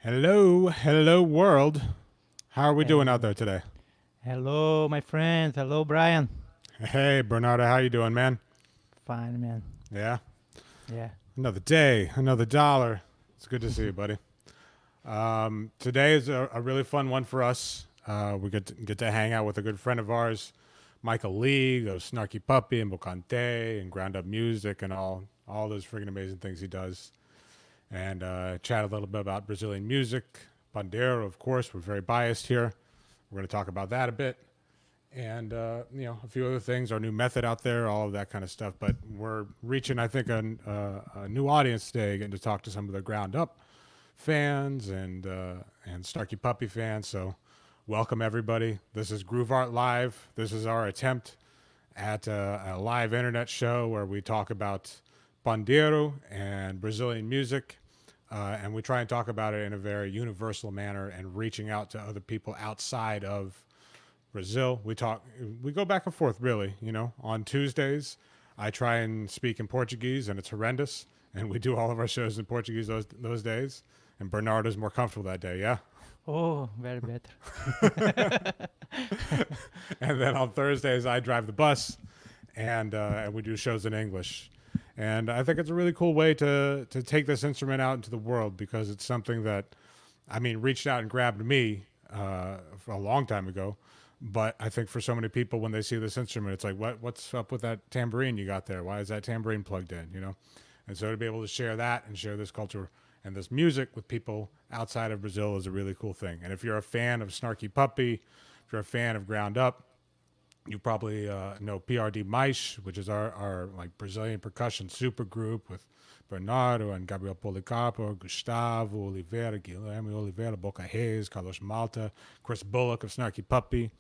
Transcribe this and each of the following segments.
Hello world. How are we doing out Hey. there today? Hello, my friends. Hello, Brian. Hey, Bernardo, how you doing, man? Fine, man. Yeah, Yeah. another day, another dollar. It's good to see you, buddy. Today is a really fun one for us. We get to hang out with a good friend of ours, Michael Lee of Snarky Puppy and Bocante and Ground Up Music and all those freaking amazing things he does. And chat a little bit about Brazilian music, Pandeiro, of course. We're very biased here. We're going to talk about that a bit, and a few other things. Our new method out there, all of that kind of stuff. But we're reaching, I think, a new audience today, getting to talk to some of the Ground Up fans and Snarky Puppy fans. So, welcome everybody. This is Groove Art Live. This is our attempt at a live internet show where we talk about Pandeiro and Brazilian music. And we try and talk about it in a very universal manner and reaching out to other people outside of Brazil. We go back and forth, really. On Tuesdays, I try and speak in Portuguese, and it's horrendous. And we do all of our shows in Portuguese those days. And Bernardo's more comfortable that day, yeah? Oh, very better. And then on Thursdays, I drive the bus, and we do shows in English. And I think it's a really cool way to take this instrument out into the world, because it's something that, reached out and grabbed me for a long time ago. But I think for so many people, when they see this instrument, it's like, what's up with that tambourine you got there? Why is that tambourine plugged in, And so to be able to share that and share this culture and this music with people outside of Brazil is a really cool thing. And if you're a fan of Snarky Puppy, if you're a fan of Ground Up, you probably know PRD Mais, which is our like Brazilian percussion super group with Bernardo and Gabriel Policarpo, Gustavo Oliveira, Guilherme Oliveira, Boca Reis, Carlos Malta, Chris Bullock of Snarky Puppy.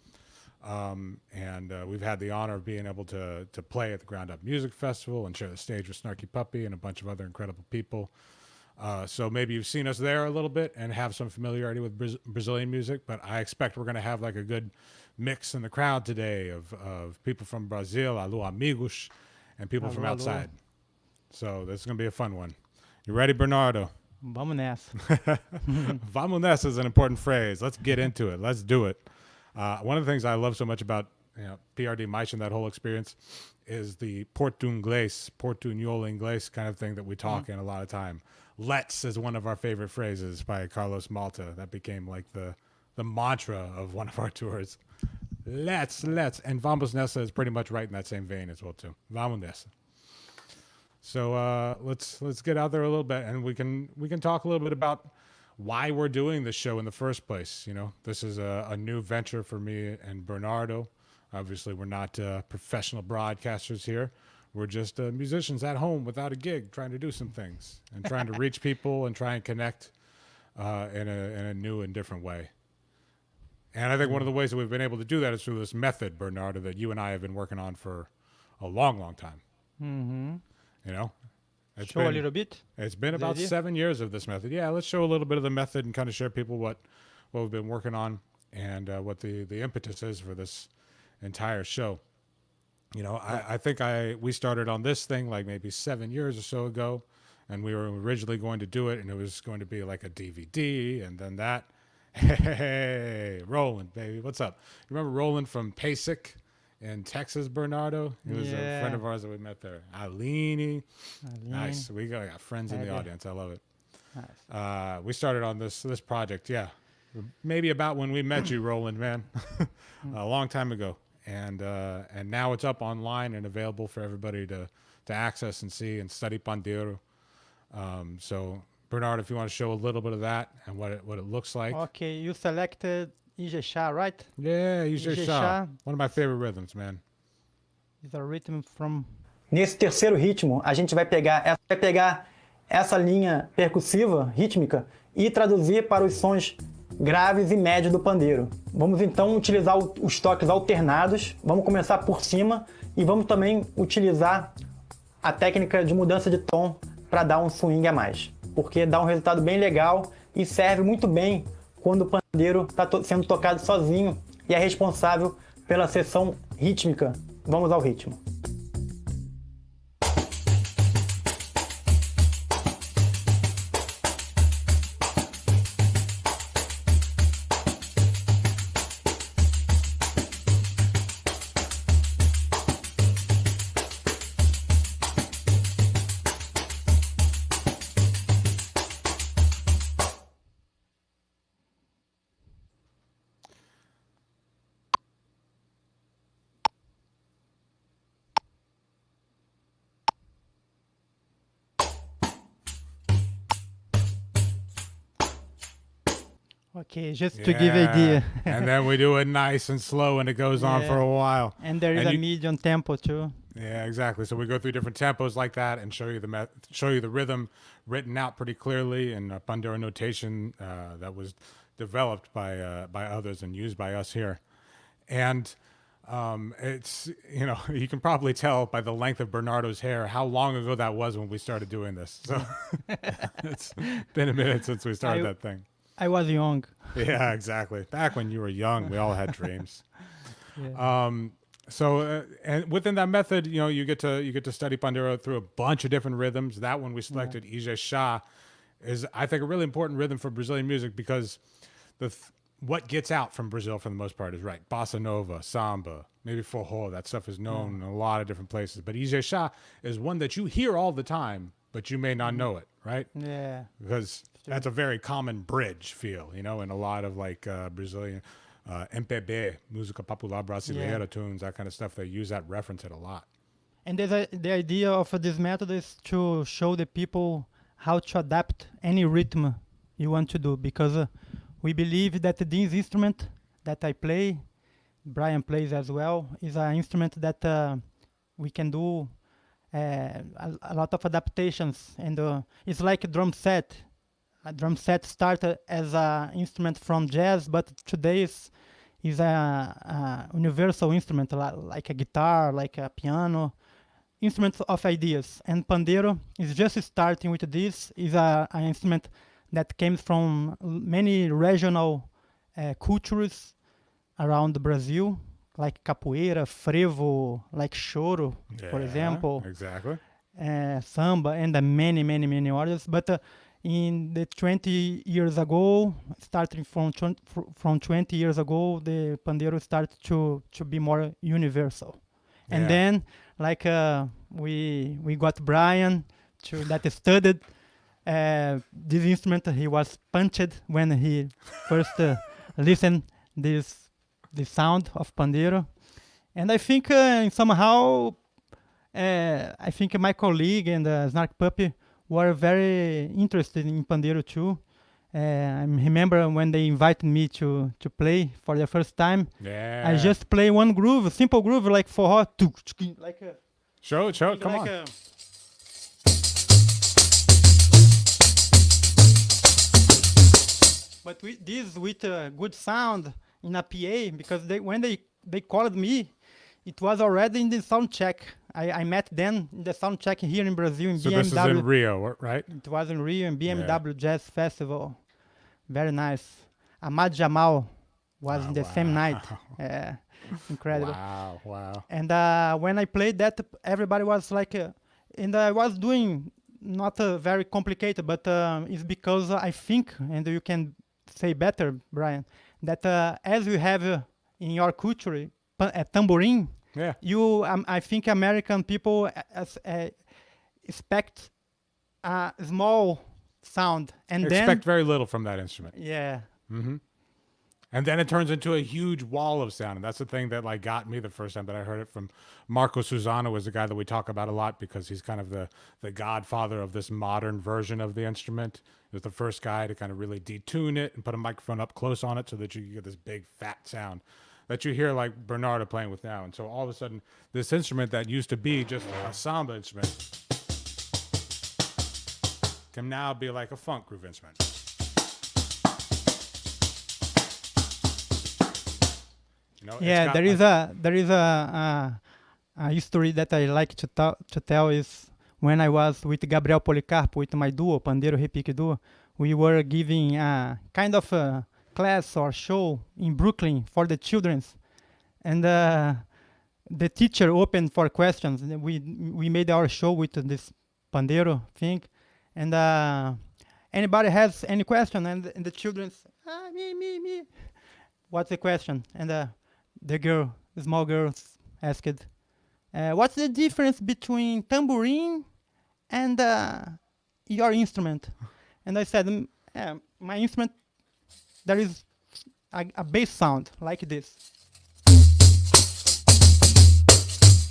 And we've had the honor of being able to play at the Ground Up Music Festival and share the stage with Snarky Puppy and a bunch of other incredible people. So maybe you've seen us there a little bit and have some familiarity with Brazilian music, but I expect we're going to have like a good mix in the crowd today of people from Brazil, alô amigos, and people from Alô, alô. outside. So this is going to be a fun one. You ready, Bernardo? Vamos nessa. Vamos nessa is an important phrase. Let's get into it. Let's do it. One of the things I love so much about PRD Mais and that whole experience is the portunhol inglês kind of thing that we talk in a lot of time. Let's is one of our favorite phrases by Carlos Malta. That became like the mantra of one of our tours. Let's. And Vamos Nessa is pretty much right in that same vein as well, too. Vamos Nessa. So let's get out there a little bit, and we can talk a little bit about why we're doing this show in the first place. This is a new venture for me and Bernardo. Obviously, we're not professional broadcasters here. We're just musicians at home without a gig, trying to do some things and trying to reach people and try and connect in a new and different way. And I think one of the ways that we've been able to do that is through this method, Bernardo, that you and I have been working on for a long, long time. Mm-hmm. It's Show a little bit. It's been the about idea? 7 years of this method. Yeah, let's show a little bit of the method and kind of share people what we've been working on and what the impetus is for this entire show. I think we started on this thing like maybe 7 years or so ago, and we were originally going to do it, and it was going to be like a DVD, and then that. Hey, Roland, baby, what's up? You remember Roland from PASIC in Texas, Bernardo? He was a friend of ours that we met there. Alini. Nice. We got friends in the audience. I love it. Nice. We started on this project, maybe about when we met you, Roland, man, a long time ago. And now it's up online and available for everybody to access and see and study Pandeiro. So, Bernardo, if you want to show a little bit of that and what it looks like. Okay, you selected Ijexá, right? Yeah, Ijexá. Ijexá. One of my favorite rhythms, man. It's a rhythm from... Nesse terceiro ritmo, a gente vai pegar essa linha percussiva, rítmica, e traduzir para os sons graves e médios do pandeiro. Vamos então utilizar os toques alternados, vamos começar por cima e vamos também utilizar a técnica de mudança de tom para dar um swing a mais, porque dá um resultado bem legal e serve muito bem quando o pandeiro está sendo tocado sozinho e é responsável pela seção rítmica. Vamos ao ritmo. Okay, just to give idea. And then we do it nice and slow, and it goes on for Yeah. a while. And there is And a you- medium tempo too. Yeah, exactly. So we go through different tempos like that, and show you the rhythm written out pretty clearly in a Pandeiro notation that was developed by others and used by us here. And it's you can probably tell by the length of Bernardo's hair how long ago that was when we started doing this. So it's been a minute since we started that thing. I was young. Yeah, exactly. Back when you were young, we all had dreams. Yeah. So and within that method, you get to study Pandeiro through a bunch of different rhythms. That one we selected, Ijexá, is I think a really important rhythm for Brazilian music because what gets out from Brazil for the most part is right. Bossa Nova, samba, maybe Forró. That stuff is known in a lot of different places. But Ijexá is one that you hear all the time, but you may not know it, right? Yeah. Because that's a very common bridge feel, in a lot of like Brazilian MPB, música popular brasileira tunes, that kind of stuff. They use that, reference it a lot. And the idea of this method is to show the people how to adapt any rhythm you want to do, because we believe that this instrument that I play, Brian plays as well, is an instrument that we can do a lot of adaptations. And it's like a drum set. A drum set started as an instrument from jazz, but today is a universal instrument, like a guitar, like a piano, instruments of ideas. And Pandeiro is just starting with this. Is an instrument that came from many regional cultures around Brazil, like capoeira, frevo, like choro, for example, Exactly. samba, and many others. But in the 20 years ago, starting from 20 years ago, the Pandeiro started to be more universal. And then, like we got Brian that studied this instrument. He was punched when he first listened the sound of Pandeiro. And I think somehow, I think my colleague and Snark Puppy were very interested in Pandeiro too. I remember when they invited me to play for the first time. Yeah. I just play one groove, a simple groove like Forró, like a, Show it. Come like on. a- but with a good sound in a PA, because when they called me, it was already in the sound check. I met them in the sound check here in Brazil in So BMW. this is in Rio, right? It was in Rio in BMW Jazz Festival. Very nice. Ahmad Jamal was in the same night. Incredible. Wow. And when I played that, everybody was like, and I was doing not very complicated, but it's because I think, and you can say better, Brian, that as you have in your culture a tambourine, Yeah. I think American people expect a small sound, and Expect very little from that instrument. yeah, And then it turns into a huge wall of sound. And that's the thing that like got me the first time that I heard it from Marco Susano, was the guy that we talk about a lot because he's kind of the godfather of this modern version of the instrument. He was the first guy to kind of really detune it and put a microphone up close on it so that you get this big fat sound that you hear like Bernardo playing with now. And so all of a sudden, this instrument that used to be just a samba instrument can now be like a funk groove instrument. yeah. There is a history that I like to tell is when I was with Gabriel Policarpo with my duo, Pandeiro Repique duo. We were giving a kind of a class or show in Brooklyn for the children, and the teacher opened for questions. We made our show with this Pandeiro thing, and anybody has any question, and the children, me. What's the question? And the small girl asked, what's the difference between tambourine and your instrument? And I said, my instrument, there is a bass sound like this.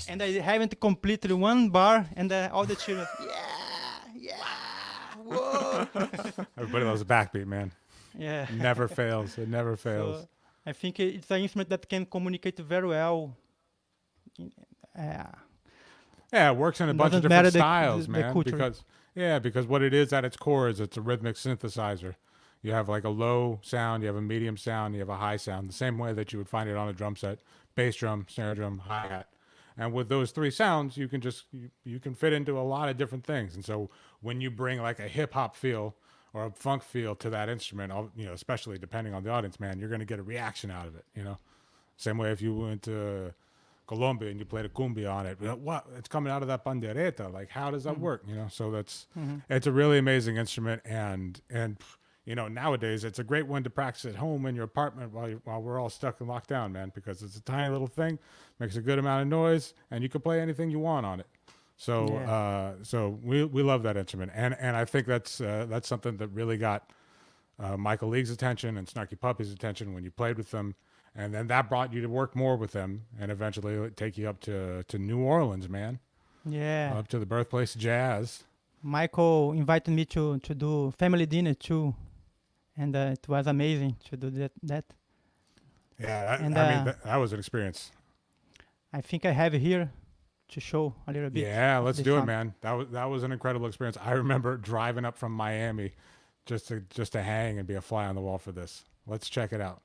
And I haven't completed one bar, and all the children, whoa. Everybody loves a backbeat, man. Yeah. Never fails. It never fails. So I think it's an instrument that can communicate very well. Uh, Yeah, it works in a bunch of doesn't matter different the styles, the man. culture. Because what it is at its core is it's a rhythmic synthesizer. You have like a low sound, you have a medium sound, you have a high sound, the same way that you would find it on a drum set: bass drum, snare drum, hi hat. And with those three sounds, you can you can fit into a lot of different things. And so when you bring like a hip hop feel or a funk feel to that instrument, especially depending on the audience, man, you're going to get a reaction out of it. Same way if you went to Colombia and you played a cumbia on it, what? It's coming out of that pandereta. Like, how does that work? So it's a really amazing instrument, and nowadays it's a great one to practice at home in your apartment while we're all stuck in lockdown, man, because it's a tiny little thing, makes a good amount of noise, and you can play anything you want on it. So we love that instrument, and I think that's something that really got Michael League's attention and Snarky Puppy's attention when you played with them. And then that brought you to work more with them, and eventually take you up to New Orleans, man. Yeah. Up to the birthplace of jazz. Michael invited me to do family dinner too, and it was amazing to do that. Yeah, And, that was an experience. I think I have here to show a little bit. Yeah, of let's the do it, sound. man. That was an incredible experience. I remember driving up from Miami just to hang and be a fly on the wall for this. Let's check it out.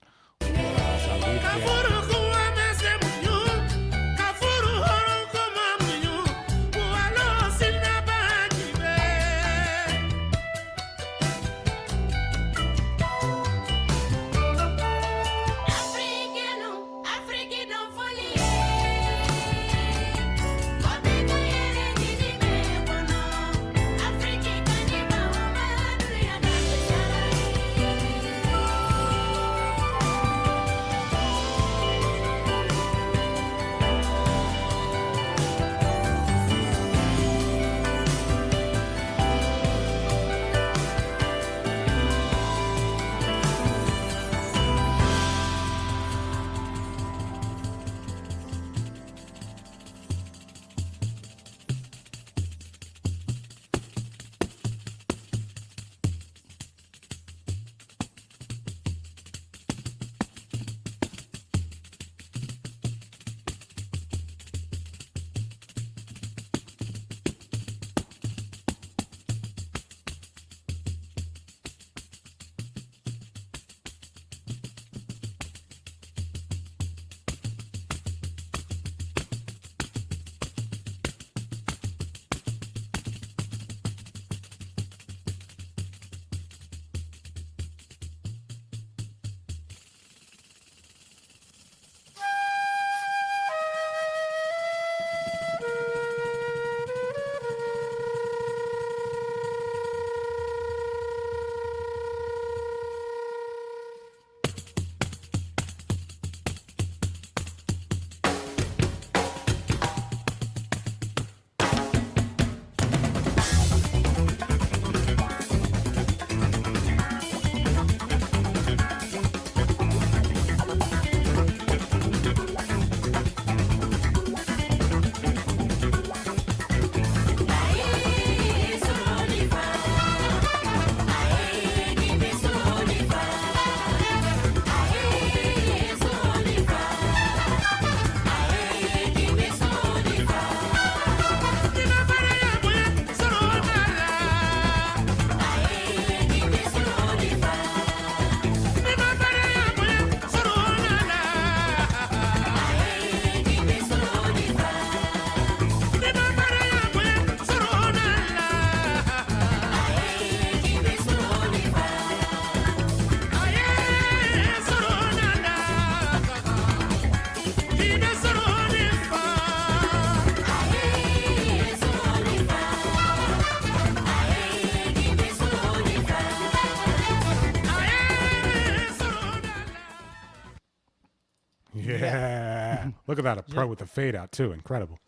Yeah. Look at that, a pro with the fade out too. Incredible.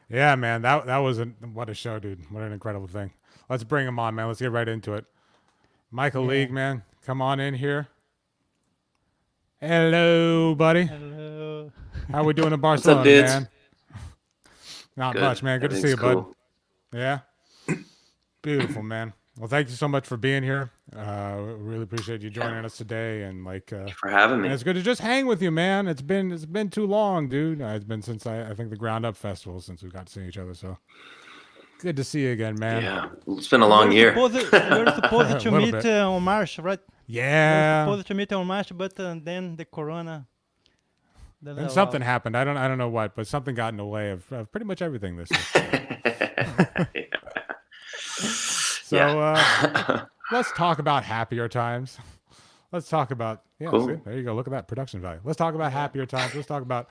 Yeah, man. That was what a show, dude. What an incredible thing. Let's bring him on, man. Let's get right into it. Michael League, man. Come on in here. Hello, buddy. Hello. How we doing in Barcelona, dudes? man? Not Good. much, man. Good to see you, Everything's bud. Yeah. Beautiful, man. Well, thank you so much for being here. Really appreciate you joining us today, and for having me. and it's good to just hang with you, man. It's been too long, dude. It's been since I think the GroundUP festival since we got to see each other. So good to see you again, man. Yeah, it's been a long year. You're supposed to Little meet bit. on March, right? Yeah. You're supposed to meet on March, but then the corona. doesn't And allow. something happened. I don't know what, but something got in the way of pretty much everything this year. So let's talk about happier times. Let's talk about Cool. see, there you go. Look at that production value. Let's talk about happier times. Let's talk about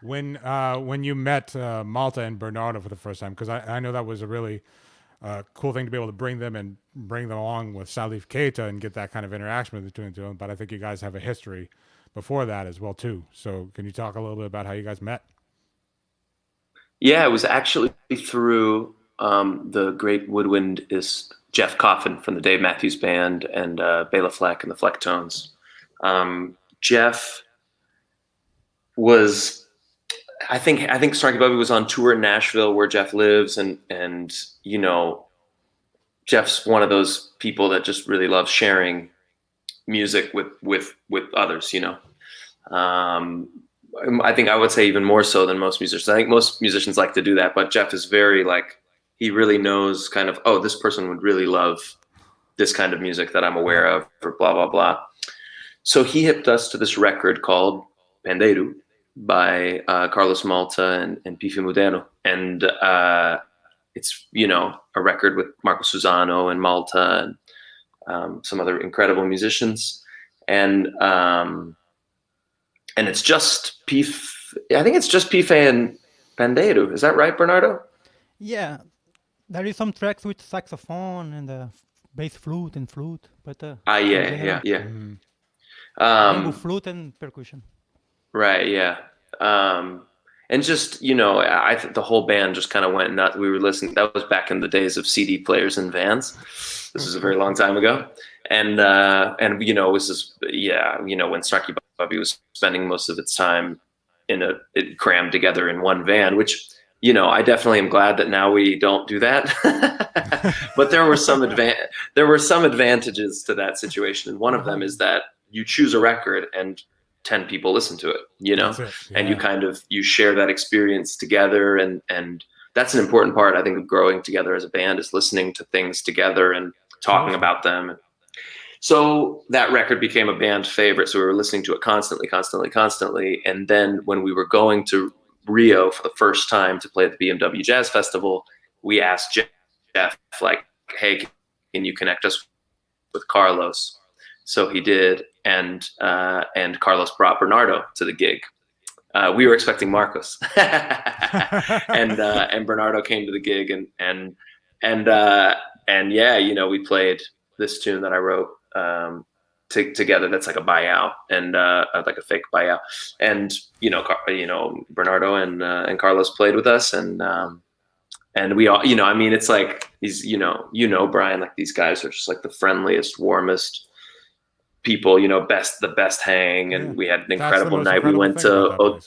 when you met Malta and Bernardo for the first time, because I know that was a really cool thing to be able to bring them along with Salif Keita and get that kind of interaction between the two of them. But I think you guys have a history before that as well too. So can you talk a little bit about how you guys met? Yeah, it was actually through the great woodwindist Jeff Coffin from the Dave Matthews Band and Bela Fleck and the Flecktones. Jeff was, I think Snarky Puppy was on tour in Nashville where Jeff lives, and you know, Jeff's one of those people that just really loves sharing music with others, you know. I think I would say even more so than most musicians. I think most musicians like to do that, but Jeff is very he really knows kind of, oh, this person would really love this kind of music that I'm aware of, or blah, blah, blah. So he hipped us to this record called Pandeiro by Carlos Malta and Pifi Modeno. And it's, you know, a record with Marco Susano and Malta and some other incredible musicians. And it's just I think it's just Pife and Pandeiro. Is that right, Bernardo? Yeah, there is some tracks with saxophone and bass flute and flute, but Yeah. Mm-hmm. bamboo flute and percussion. Right, yeah. And just, you know, I think the whole band just kind of went nuts. We were listening. That was back in the days of CD players in vans. This was a very long time ago. And you know, it was just, yeah, you know, when Snarky Puppy was spending most of its time it crammed together in one van, which, you know, I definitely am glad that now we don't do that. But there were some advantages to that situation. And one of them is that you choose a record and 10 people listen to it, you know, and you share that experience together. And that's an important part, I think, of growing together as a band, is listening to things together and talking about them. So that record became a band favorite. So we were listening to it constantly. And then when we were going to Rio for the first time to play at the BMW Jazz Festival, we asked Jeff, hey, can you connect us with Carlos? So he did, and Carlos brought Bernardo to the gig. We were expecting Marcos, and Bernardo came to the gig, and yeah, you know, we played this tune that I wrote together. That's like a buyout, and like a fake buyout. And you know, Bernardo and Carlos played with us, and we all, you know, I mean, it's like these, you know, Brian, like these guys are just like the friendliest, warmest people, you know, the best hang. And we had an incredible night. We went to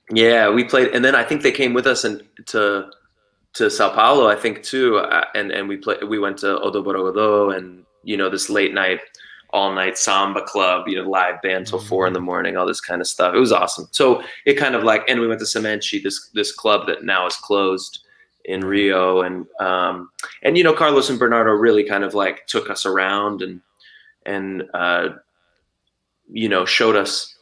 we played, and then I think they came with us to Sao Paulo, I think too, and we went to Odo Borogodó, and you know, this all night samba club, you know, live band till 4 a.m, all this kind of stuff. It was awesome. So it kind of and we went to Cemente, this club that now is closed in Rio, and you know, Carlos and Bernardo really kind of took us around and you know, showed us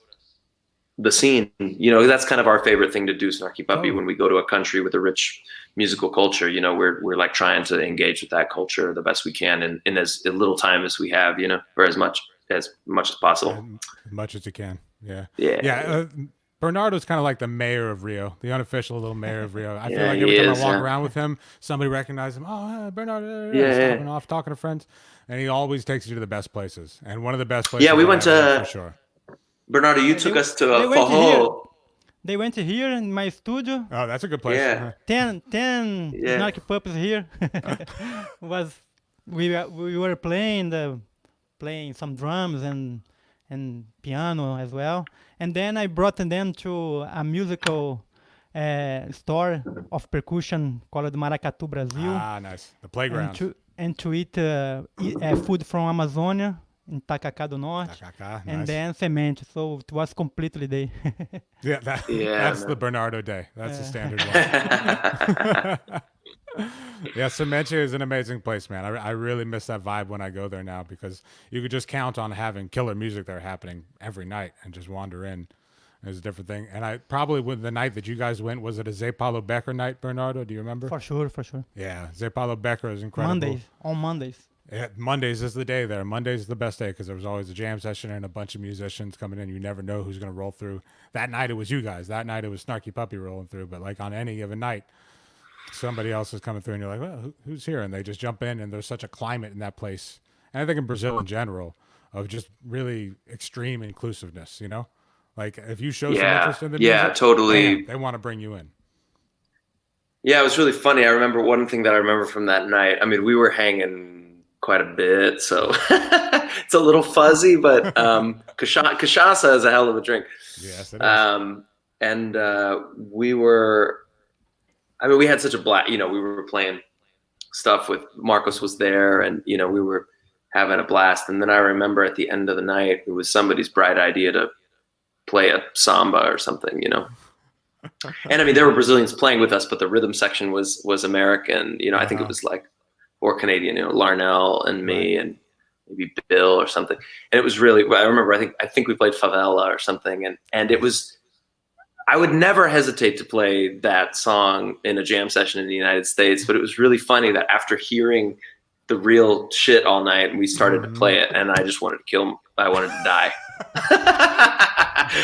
the scene. You know, that's kind of our favorite thing to do, Snarky Puppy, when we go to a country with a rich musical culture. You know, we're trying to engage with that culture the best we can in as little time as we have, you know, or as much as possible. As much as you can. Yeah. Yeah. Bernardo's kind of like the mayor of Rio, the unofficial little mayor of Rio. I feel like every time I walk around with him, somebody recognizes him. Oh, Bernardo, stopping off, talking to friends, and he always takes you to the best places. And one of the best places. Yeah, we went to, for sure. Bernardo, you took us to Forró. They went here in my studio. Oh, that's a good place. Yeah. 10 Snarky Puppies here. We were playing some drums and piano as well. And then I brought them to a musical store of percussion called Maracatu Brasil, Ah, nice. The playground. and to eat food from Amazonia in Tacacá do Norte, Takaka, and nice. then Semente. So it was completely day. Yeah, that's the Bernardo day. That's the standard one. Yeah, Cemente is an amazing place, man. I really miss that vibe when I go there now, because you could just count on having killer music there happening every night and just wander in. It's a different thing. And I probably, with the night that you guys went, was it a Zé Paulo Becker night, Bernardo? Do you remember? For sure. Yeah, Zé Paulo Becker is incredible. On Mondays. Yeah, Mondays is the day there. Mondays is the best day because there was always a jam session and a bunch of musicians coming in. You never know who's going to roll through. That night it was you guys. That night it was Snarky Puppy rolling through. But like on any given night, somebody else is coming through and you're like, well, who's here? And they just jump in, and there's such a climate in that place. And I think in Brazil in general of just really extreme inclusiveness, you know? Like if you show some interest in the music, totally. bam, they want to bring you in. Yeah, it was really funny. I remember one thing that I remember from that night. I mean, we were hanging quite a bit, so it's a little fuzzy, but cachaça is a hell of a drink. Yes, it is. And we were, I mean, we had such a blast. You know, we were playing stuff with Marcos was there, and you know, we were having a blast. And then I remember at the end of the night, it was somebody's bright idea to play a samba or something, you know. And I mean, there were Brazilians playing with us, but the rhythm section was American. You know, I think it was like, or Canadian, you know, Larnell and me and maybe Bill or something. And it was really, I remember, I think we played Favela or something. And it was, I would never hesitate to play that song in a jam session in the United States, but it was really funny that after hearing the real shit all night, we started to play it, and I just wanted to kill him. I wanted to die.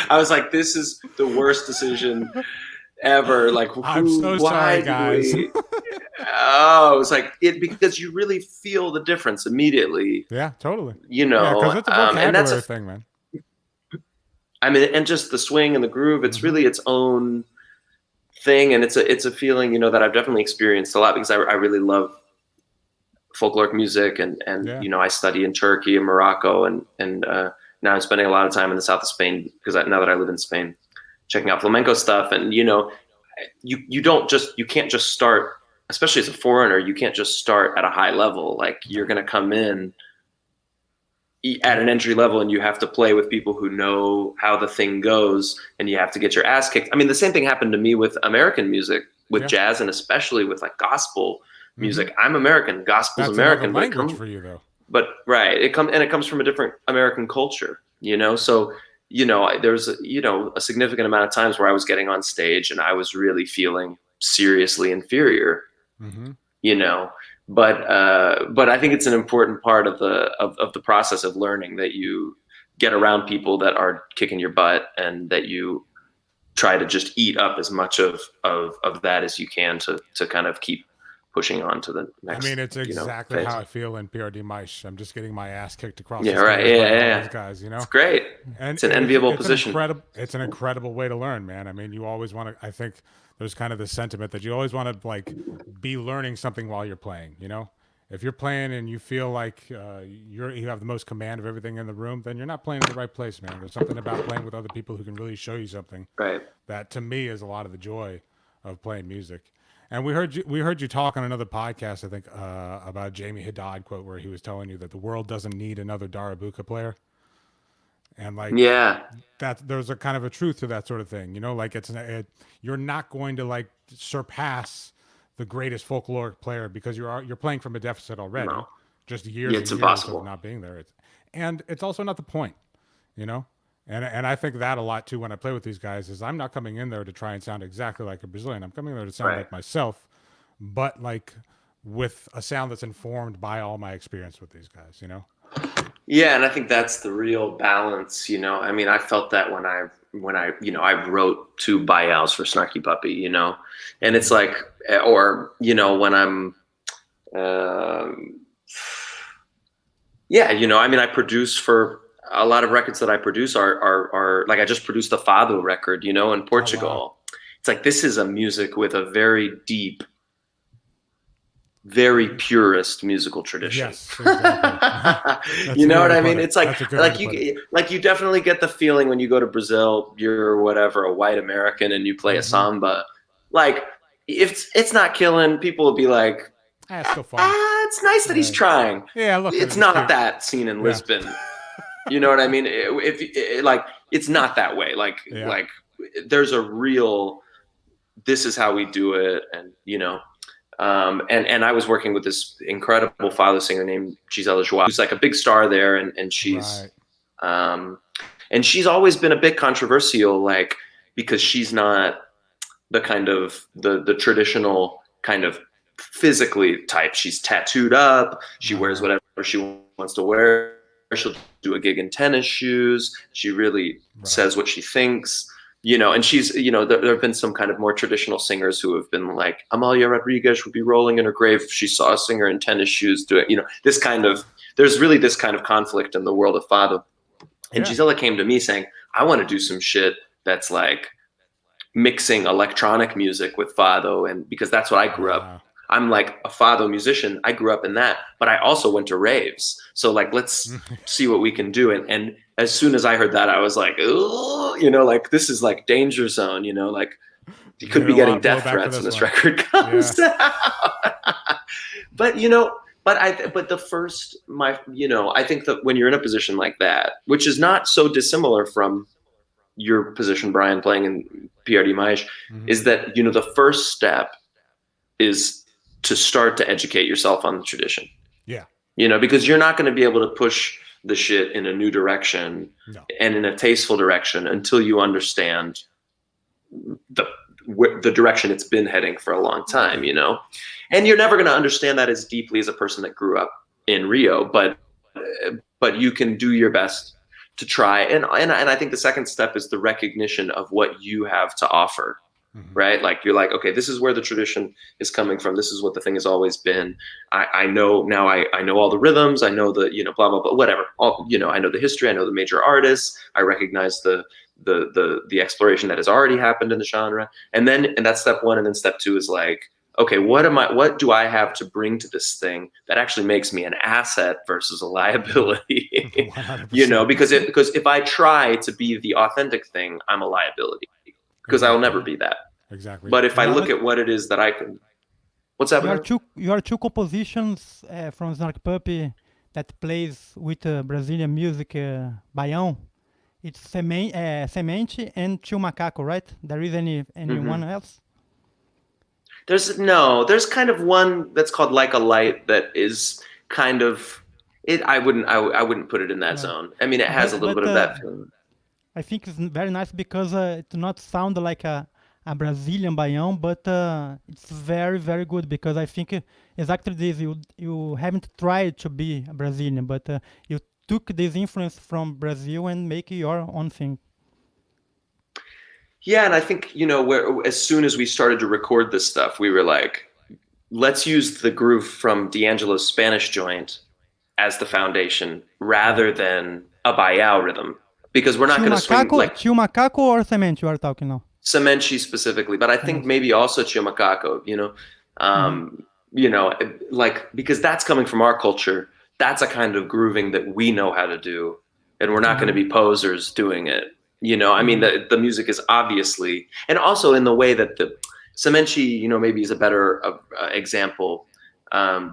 I was like, this is the worst decision ever. Like, I'm so sorry, guys. Oh, it was like because you really feel the difference immediately. Yeah, totally. You know, because it's a vocabulary and that's a thing, man. I mean, and just the swing and the groove, it's really its own thing. And it's a feeling, you know, that I've definitely experienced a lot because I really love folkloric music and you know, I study in Turkey and Morocco and now I'm spending a lot of time in the south of Spain because now that I live in Spain, checking out flamenco stuff. And, you know, you can't just start, especially as a foreigner, you can't just start at a high level. Like you're going to come in at an entry level and you have to play with people who know how the thing goes and you have to get your ass kicked. I mean, the same thing happened to me with American music, with jazz, and especially with like gospel music. I'm American, gospel's American, but language for you though. But right, it comes from a different American culture, you know. So, you know, there's a significant amount of times where I was getting on stage and I was really feeling seriously inferior, you know. But I think it's an important part of the process of learning that you get around people that are kicking your butt and that you try to just eat up as much of that as you can to kind of keep pushing on to the next. I mean, it's exactly how I feel in PRD Maish. I'm just getting my ass kicked across the right. stage by Yeah. all those guys, you know? It's great. And it's an enviable position. It's an incredible way to learn, man. I mean, you always want to, I think there's kind of this sentiment that you always want to like be learning something while you're playing, you know? If you're playing and you feel like you have the most command of everything in the room, then you're not playing in the right place, man. There's something about playing with other people who can really show you something. Right. That to me is a lot of the joy of playing music. And we heard you talk on another podcast, I think, about Jamie Haddad quote where he was telling you that the world doesn't need another Darabuka player. And like, that there's a kind of a truth to that sort of thing, you know, like you're not going to like surpass the greatest folkloric player because you're playing from a deficit already. No. Just years and years of not being there. And it's also not the point, you know? And I think that a lot too when I play with these guys is I'm not coming in there to try and sound exactly like a Brazilian. I'm coming there to sound like myself, but like with a sound that's informed by all my experience with these guys, you know? Yeah, and I think that's the real balance, you know. I mean, I felt that when I you know, I wrote 2 buyouts for Snarky Puppy, you know, and it's like, or you know, when I'm, you know, I mean, I produce for a lot of records that I produce are like I just produced the Fado record, you know, in Portugal. Oh, wow. It's like this is a music with a very deep, very purist musical tradition. Yes, exactly. You know what I mean? It's like you definitely get the feeling when you go to Brazil, you're whatever, a white American, and you play a samba, Like, if it's not killing, people will be like, It's still fun. it's nice that he's trying. Yeah, look, It's not that scene in Lisbon. You know what I mean? Like, it's not that way. Like, there's a real, this is how we do it. And, you know, and I was working with this incredible fado singer named Gisela Joie, who's like a big star there. And she's, and she's always been a bit controversial, like, because she's not the kind of the traditional kind of physically type. She's tattooed up. She wears whatever she wants to wear. She'll do a gig in tennis shoes. She really says what she thinks, you know, and she's, you know, there have been some kind of more traditional singers who have been like, Amalia Rodriguez would be rolling in her grave if she saw a singer in tennis shoes do it. You know, this kind of, there's really this kind of conflict in the world of fado. And Gisela came to me saying, I want to do some shit that's like mixing electronic music with fado. And because that's what I grew up. I'm like a fado musician. I grew up in that, but I also went to raves. So like, let's see what we can do. And as soon as I heard that, I was like, oh, you know, like this is like danger zone, you know, like you could be getting death threats when this record comes out. But, you know, but the first, you know, I think that when you're in a position like that, which is not so dissimilar from your position, Brian, playing in PRD Maish, is that, you know, the first step is to start to educate yourself on the tradition. Yeah. You know, because you're not going to be able to push the shit in a new direction and in a tasteful direction until you understand the direction it's been heading for a long time, you know? And you're never going to understand that as deeply as a person that grew up in Rio, but you can do your best to try. And I think the second step is the recognition of what you have to offer. Right? Like you're like, okay, this is where the tradition is coming from. This is what the thing has always been. I know now, I know all the rhythms. I know the, you know, blah, blah, blah, whatever. All, you know, I know the history. I know the major artists. I recognize the exploration that has already happened in the genre. And that's step one. And then step two is like, okay, what do I have to bring to this thing that actually makes me an asset versus a liability? You know, because if I try to be the authentic thing, I'm a liability. Because I will never be that. Exactly. But if I look at what it is that I can, what's that? You are two compositions from Snark Puppy that plays with Brazilian music, Baião. It's Semente and Tio Macaco, right? There is anyone else? There's kind of one that's called Like a Light that is kind of it. I wouldn't put it in that zone. I mean, it has a little bit of that feeling. I think it's very nice because it does not sound like a Brazilian Baião, but it's very, very good because I think exactly this, you haven't tried to be a Brazilian, but you took this influence from Brazil and make your own thing. Yeah, and I think, you know, as soon as we started to record this stuff, we were like, let's use the groove from D'Angelo's Spanish joint as the foundation rather than a Baião rhythm. Because we're not going to swing like Tio Macaco or Cemente you are talking now. Cemente specifically, but I think maybe also Tio Macaco, you know, you know, like because that's coming from our culture. That's a kind of grooving that we know how to do, and we're not going to be posers doing it. You know, I mean, the music is obviously, and also in the way that the Cemente, you know, maybe is a better example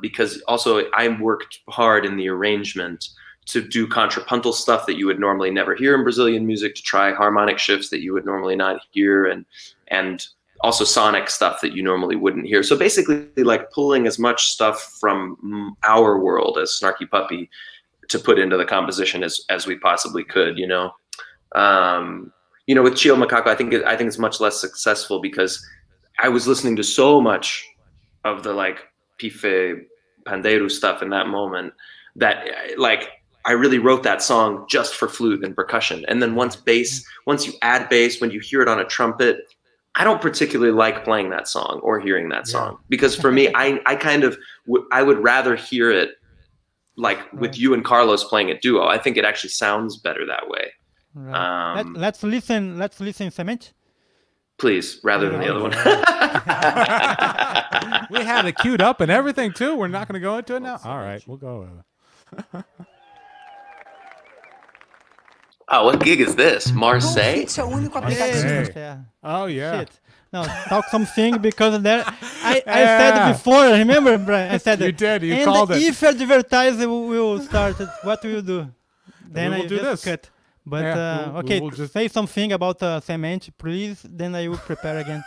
because also I worked hard in the arrangement to do contrapuntal stuff that you would normally never hear in Brazilian music, to try harmonic shifts that you would normally not hear, and also sonic stuff that you normally wouldn't hear. So basically like pulling as much stuff from our world as Snarky Puppy to put into the composition as we possibly could, you know. You know, with Tio Macaco, I think it's much less successful because I was listening to so much of the like Pife Pandeiro stuff in that moment that like I really wrote that song just for flute and percussion. And then once you add bass, when you hear it on a trumpet, I don't particularly like playing that song or hearing that song because for me, I kind of, I would rather hear it like with you and Carlos playing a duo. I think it actually sounds better that way. Right. Let's listen Cemente. Please, rather than the other one. We had it queued up and everything too. We're not going to go into it now. All right, we'll go with it. Oh, what gig is this? Marseille? Oh, yeah. Shit. No, talk something because there. I said before. Remember, Brian? I said You did. You and called it. if advertiser will start, what will you do? Then We will I do just this. cut. But Yeah, we okay, will just- say something about Cemente, please. Then I will prepare again.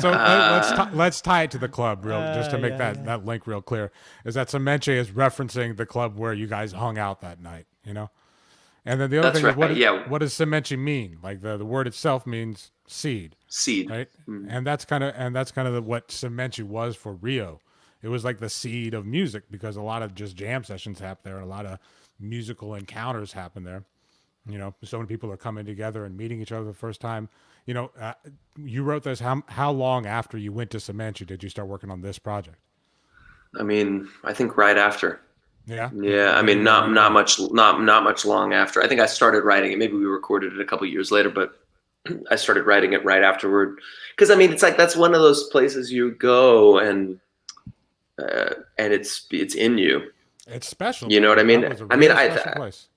So let's tie it to the club just to make that link real clear. Is that Cemente is referencing the club where you guys hung out that night, you know? And then the other That's thing right, is what does Cemente mean? Like the word itself means seed, Seed. right? And that's kind of what Cemente was for Rio. It was like the seed of music because a lot of just jam sessions happen there, a lot of musical encounters happen there. You know, so many people are coming together and meeting each other the first time. You know, you wrote this. How long after you went to Cemente did you start working on this project? I mean, I think right after. Yeah. Yeah, I mean, not much long after. I think I started writing it. Maybe we recorded it a couple years later, but I started writing it right afterward. Because I mean, it's like that's one of those places you go and it's in you. It's special. You know what I mean? That was a I mean, really special place.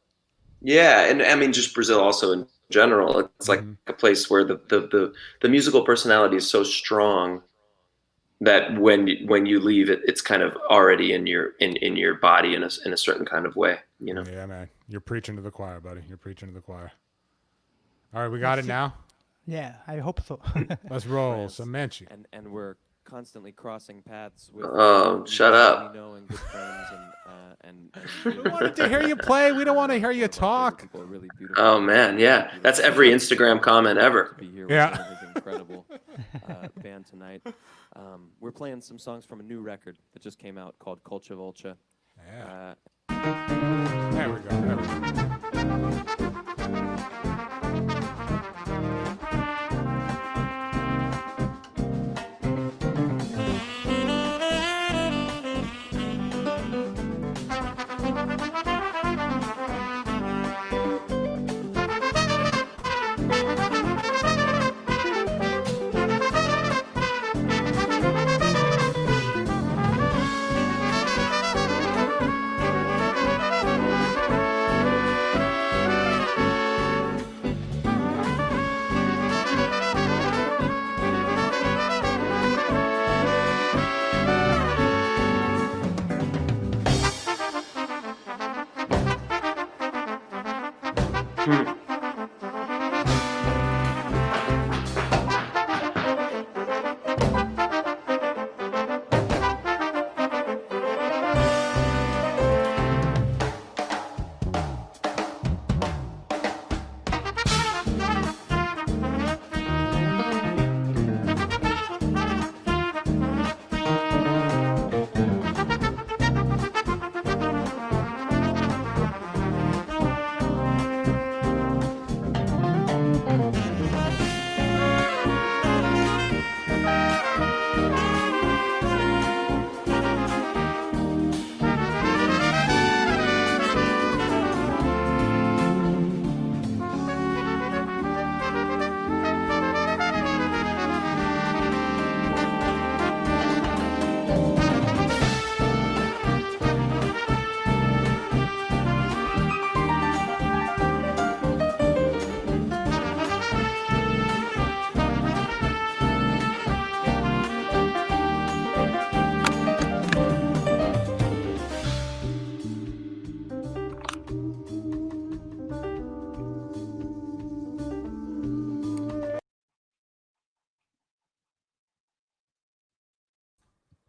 Yeah, and I mean, just Brazil also in general. It's like a place where the musical personality is so strong that when you leave it, it's kind of already in your body in a certain kind of way, you know. Yeah, man, you're preaching to the choir, buddy. You're preaching to the choir. All right, we got it now. Yeah, I hope so. Let's roll Cemente. And we're constantly crossing paths with shut up. we know and good friends and We wanted to hear you play. We don't want to hear you talk. people are really beautiful. Oh man, yeah, that's every Instagram comment ever. To be here Yeah. with some of his incredible band tonight. We're playing some songs from a new record that just came out called Culture Vulture. Yeah. There we go. There we go.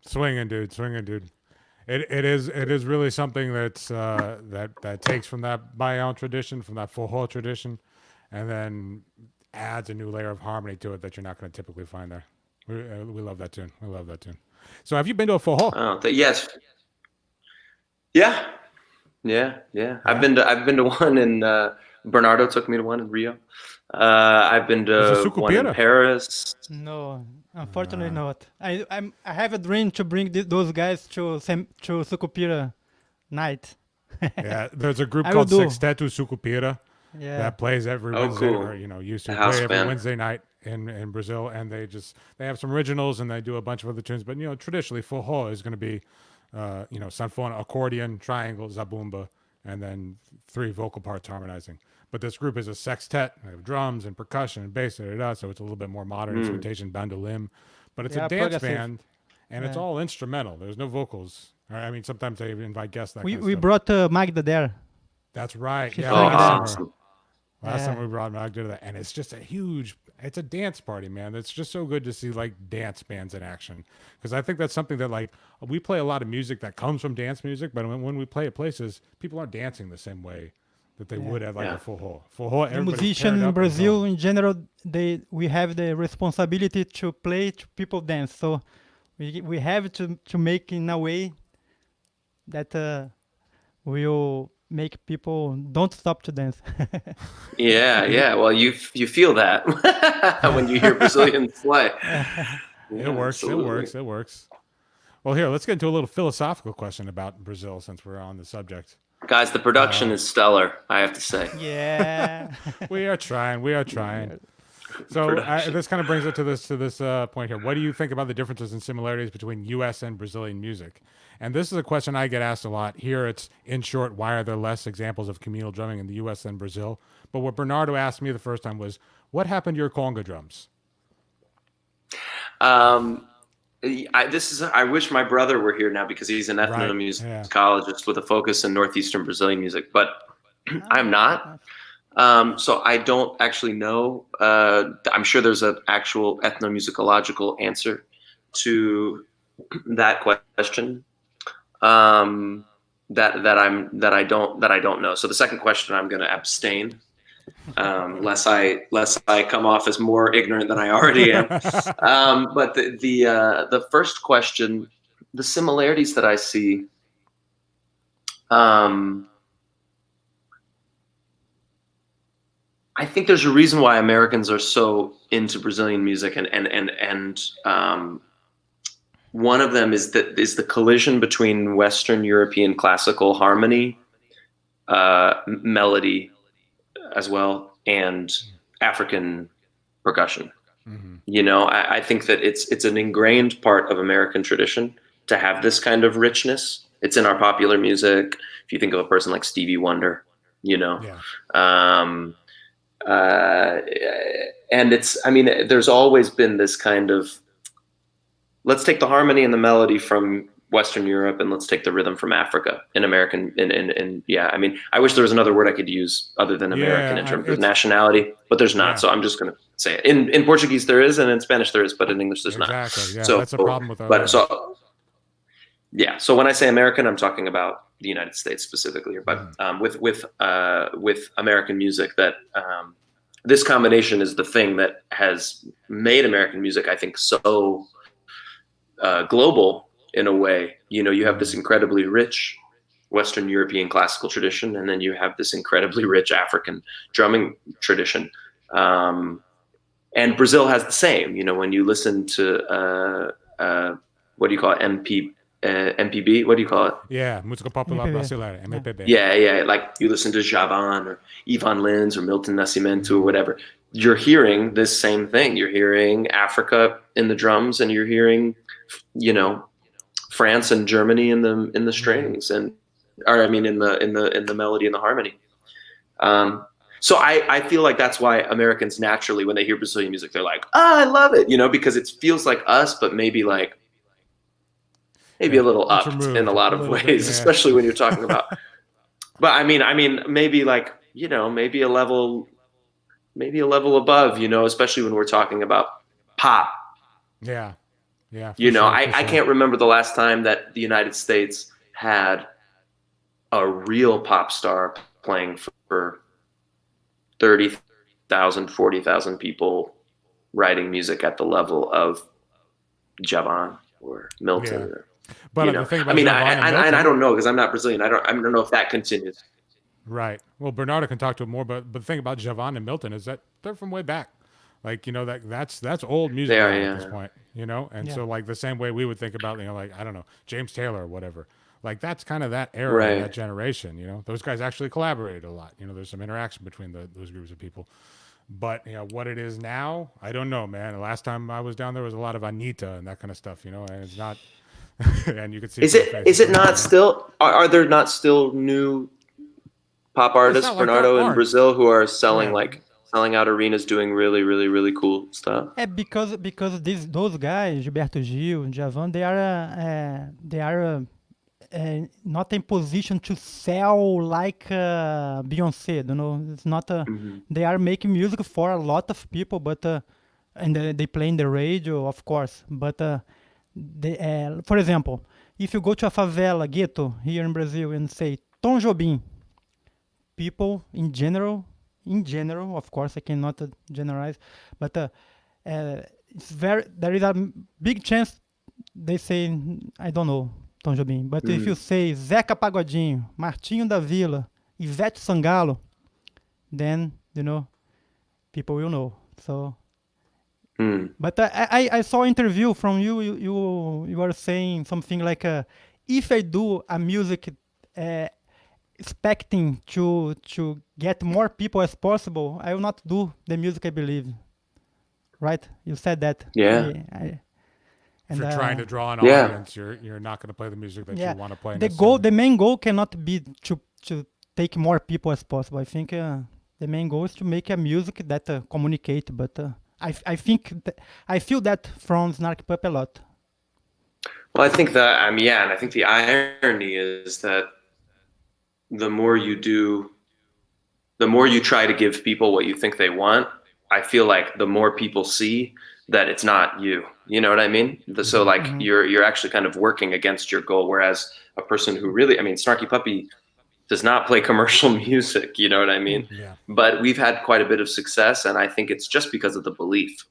Swinging, dude. Swinging, dude. It is really something that's that takes from that Baião tradition, from that Forró tradition, and then adds a new layer of harmony to it that you're not going to typically find there. We love that tune. We love that tune. So, have you been to a Forró? Oh, yes. Yeah. I've been to one in Bernardo took me to one in Rio. I've been to one in Paris. No, unfortunately not. I have a dream to bring those guys to Sucupira night. Yeah, there's a group I called will do. Sexteto Sucupira that plays every Wednesday, cool. or used to The house play every band. Wednesday night in Brazil, and they have some originals and they do a bunch of other tunes. But traditionally Forró is going to be sanfona, accordion, triangle, zabumba, and then 3 vocal parts harmonizing. But this group is a sextet. They have drums and percussion and bass, so it's a little bit more modern instrumentation, bandolim. But it's Yeah, a dance progressive. band, and it's Yeah. all instrumental. There's no vocals. I mean, sometimes they invite guests. That kind of We stuff. brought Magda there. That's right. She's Yeah, playing last there. summer. Last Yeah. time we brought Magda to that, and it's just it's a dance party, man. It's just so good to see like dance bands in action, because I think that's something that like we play a lot of music that comes from dance music, but when we play at places, people aren't dancing the same way that they would at like a forró. Forró, The everybody's musician paired in up and Brazil, going. in general, we have the responsibility to play to people dance. So we have to make in a way that will make people don't stop to dance. Yeah. Well, you feel that when you hear Brazilians play. It works. It works. Well, here, let's get into a little philosophical question about Brazil since we're on the subject. Guys, the production is stellar, I have to say. Yeah. We are trying. So this kind of brings it to this point here. What do you think about the differences and similarities between U.S. and Brazilian music? And this is a question I get asked a lot. Here it's, in short, why are there less examples of communal drumming in the U.S. than Brazil? But what Bernardo asked me the first time was, what happened to your conga drums? I wish my brother were here now because he's an ethnomusicologist with a focus in Northeastern Brazilian music, but I'm not. So I don't actually know. I'm sure there's an actual ethnomusicological answer to that question. That I don't know. So the second question, I'm going to abstain, lest I come off as more ignorant than I already am. But the first question, the similarities that I see, I think there's a reason why Americans are so into Brazilian music, and one of them is the collision between Western European classical harmony, melody, as well, and African percussion. Mm-hmm. You know, I think that it's an ingrained part of American tradition to have this kind of richness. It's in our popular music. If you think of a person like Stevie Wonder, you know. Yeah. And there's always been this kind of, let's take the harmony and the melody from Western Europe and let's take the rhythm from Africa in American. I wish there was another word I could use other than American in terms of nationality, but there's not. Yeah. So I'm just going to say it. In Portuguese there is, and in Spanish there is, but in English there's not. Yeah, so that's a problem with our So when I say American, I'm talking about the United States specifically here, but with American music, that this combination is the thing that has made American music, I think, so global in a way. You know, you have this incredibly rich Western European classical tradition, and then you have this incredibly rich African drumming tradition. And Brazil has the same. You know, when you listen to what do you call it, MPB? What do you call it? Yeah, Música Popular Brasileira, MPB. Yeah. Like you listen to Javan or Ivan Lins or Milton Nascimento or whatever. You're hearing this same thing. You're hearing Africa in the drums, and you're hearing, you know, France and Germany in the strings, in the melody and the harmony. So I feel like that's why Americans naturally, when they hear Brazilian music, they're like, I love it, you know, because it feels like us, but maybe a little upped in a lot of ways, especially when you're talking about. But I mean, maybe like, you know, maybe a level above, you know, especially when we're talking about pop. Yeah. You know, I can't remember the last time that the United States had a real pop star playing for 30,000, 40,000 people, writing music at the level of Javan or Milton. Yeah. Or, but you know, the thing about I don't know, because I'm not Brazilian. I don't know if that continues. Right. Well, Bernardo can talk to it more, but the thing about Javan and Milton is that they're from way back. Like, you know, that's old music at this point, you know? And so like the same way we would think about, you know, like, I don't know, James Taylor or whatever. Like that's kind of that era, that generation, you know? Those guys actually collaborated a lot. You know, there's some interaction between those groups of people. But, you know, what it is now, I don't know, man. The last time I was down there was a lot of Anita and that kind of stuff, you know? And it's not... and you can see... Is it not still... Are there not still new pop It's artists, not like they're Bernardo, in art. Brazil who are selling Yeah. selling out arenas, doing really, really, really cool stuff. Because those guys, Gilberto Gil, Djavan, they are not in position to sell like Beyonce. You know, it's not. They are making music for a lot of people, but and they play in the radio, of course. But for example, if you go to a favela ghetto here in Brazil and say Tom Jobim, people in general, of course, I cannot generalize, but it's there is a big chance they say, I don't know, Tom Jobim. But if you say Zeca Pagodinho, Martinho da Vila, Ivete Sangalo, then, people will know. So, but I saw an interview from you. You were saying something like, if I do a music expecting to get more people as possible, I will not do the music I believe. Right? You said that. Yeah. If you're trying to draw an Yeah. audience, you're not going to play the music that you want to play. The main goal cannot be to take more people as possible. I think the main goal is to make a music that communicate. But I think I feel that from Snarky Puppy a lot. Well, I think that and I think the irony is that the more you try to give people what you think they want, I feel like the more people see that it's not you. You know what I mean? So like you're actually kind of working against your goal. Whereas a person who really, Snarky Puppy does not play commercial music. You know what I mean? Yeah. But we've had quite a bit of success, and I think it's just because of the belief.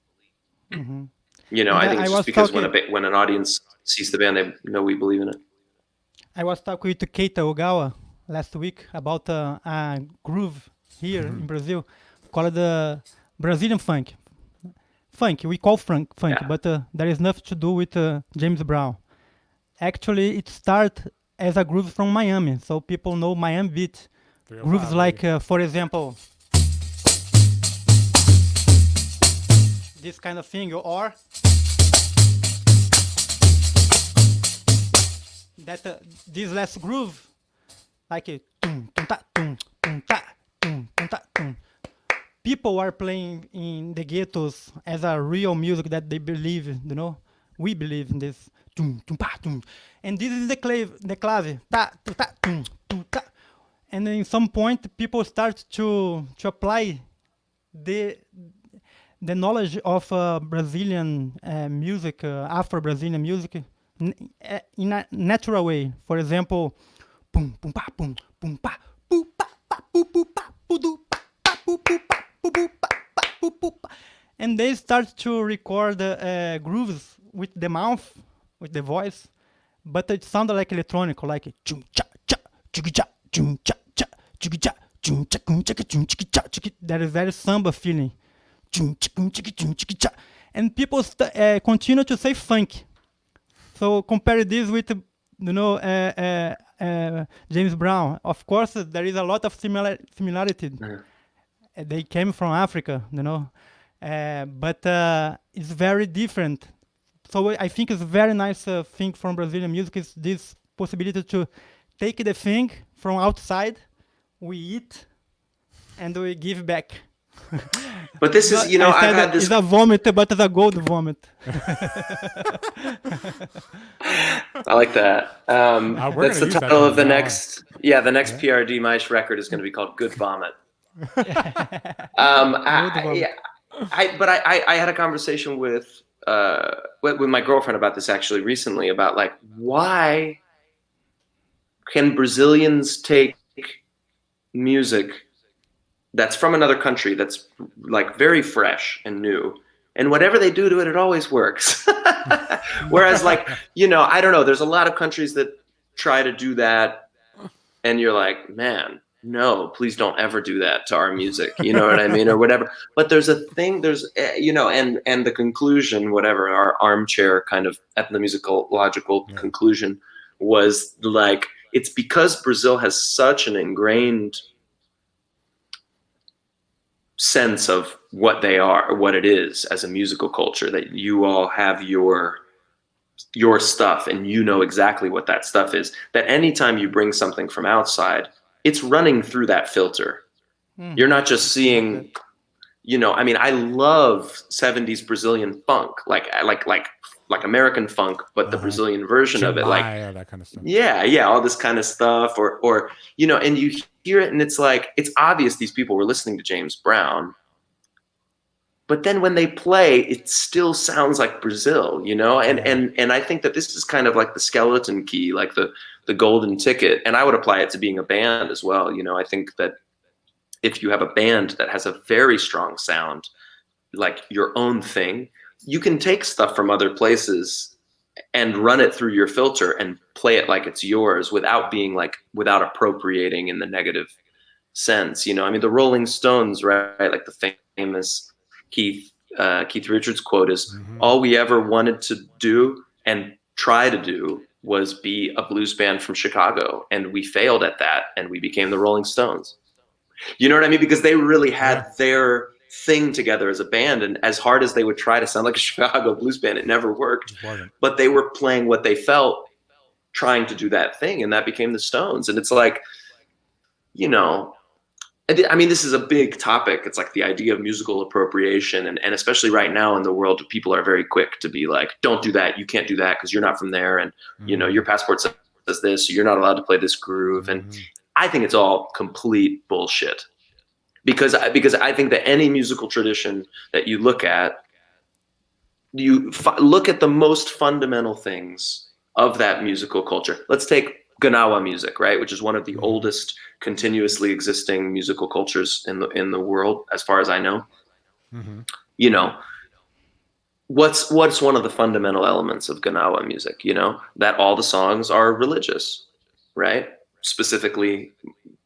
You know, I think it's just because when an audience sees the band, they know we believe in it. I was talking with Keita Ogawa last week about a groove here in Brazil called the Brazilian funk. We call funk, but there is nothing to do with James Brown. Actually, it started as a groove from Miami, so people know Miami beat. Grooves like, for example, this kind of thing, or that this last groove, like a tum tum ta tum tum ta tum tum ta tum. People are playing in the ghettos as a real music that they believe, we believe in this. Tum, tum, pa, tum. And this is the clave. Ta, ta, tum, tum, ta. And in some point, people start to apply the knowledge of Brazilian music, Afro-Brazilian music, in a natural way. For example, pum, pum, pa, pum, pum, pa, pum, pa, pa, pum, pum, pa, pum, pa, pa, pum, pum, pa. And they start to record grooves with the mouth, with the voice, but it sounded like electronic, like chum cha cha chugga cha chum cha cha chugga cha chum cha chum cha chum cha cha. That is very samba feeling. Chum cha chum cha cha. And people continue to say funk. So compare this with James Brown. Of course, there is a lot of similarity. They came from Africa, but it's very different. So I think it's a very nice thing from Brazilian music is this possibility to take the thing from outside, we eat, and we give back. But this is, I've had this. It's a vomit, but it's a gold vomit. I like that. That's the title of the next PRD Maish record is going to be called Good Vomit. I had a conversation with my girlfriend about this actually recently, about like, why can Brazilians take music that's from another country that's like very fresh and new, and whatever they do to it, it always works. Whereas like, I don't know, there's a lot of countries that try to do that and you're like, man, no, please don't ever do that to our music. You know what I mean? Or whatever. But there's a thing, and the conclusion, whatever, our armchair kind of ethnomusicological conclusion was like, it's because Brazil has such an ingrained sense of what they are, or what it is as a musical culture, that you all have your stuff and you know exactly what that stuff is, that anytime you bring something from outside, it's running through that filter. You're not just seeing, you know, I mean, I love 70s Brazilian funk, like American funk, but the Brazilian version of it, like that kind of stuff. yeah, all this kind of stuff, or you know, and you hear it and it's like, it's obvious these people were listening to James Brown, but then when they play, it still sounds like Brazil, you know, and I think that this is kind of like the skeleton key, like the golden ticket, and I would apply it to being a band as well. You know, I think that if you have a band that has a very strong sound, like your own thing, you can take stuff from other places and run it through your filter and play it like it's yours without appropriating in the negative sense. You know, I mean, the Rolling Stones, right? Like the famous Keith Richards quote is, all we ever wanted to do and try to do was be a blues band from Chicago. And we failed at that and we became the Rolling Stones. You know what I mean? Because they really had their thing together as a band, and as hard as they would try to sound like a Chicago blues band, it never worked. But they were playing what they felt, trying to do that thing, and that became the Stones. And it's like, you know, I mean, this is a big topic. It's like the idea of musical appropriation, and especially right now in the world, people are very quick to be like, don't do that, you can't do that because you're not from there, and you know, your passport says this, so you're not allowed to play this groove. And I think it's all complete bullshit, because I think that any musical tradition that you look at, you look at the most fundamental things of that musical culture. Let's take Gnawa music, right, which is one of the oldest continuously existing musical cultures in the world, as far as I know. You know, what's one of the fundamental elements of Gnawa music? You know, that all the songs are religious, right? Specifically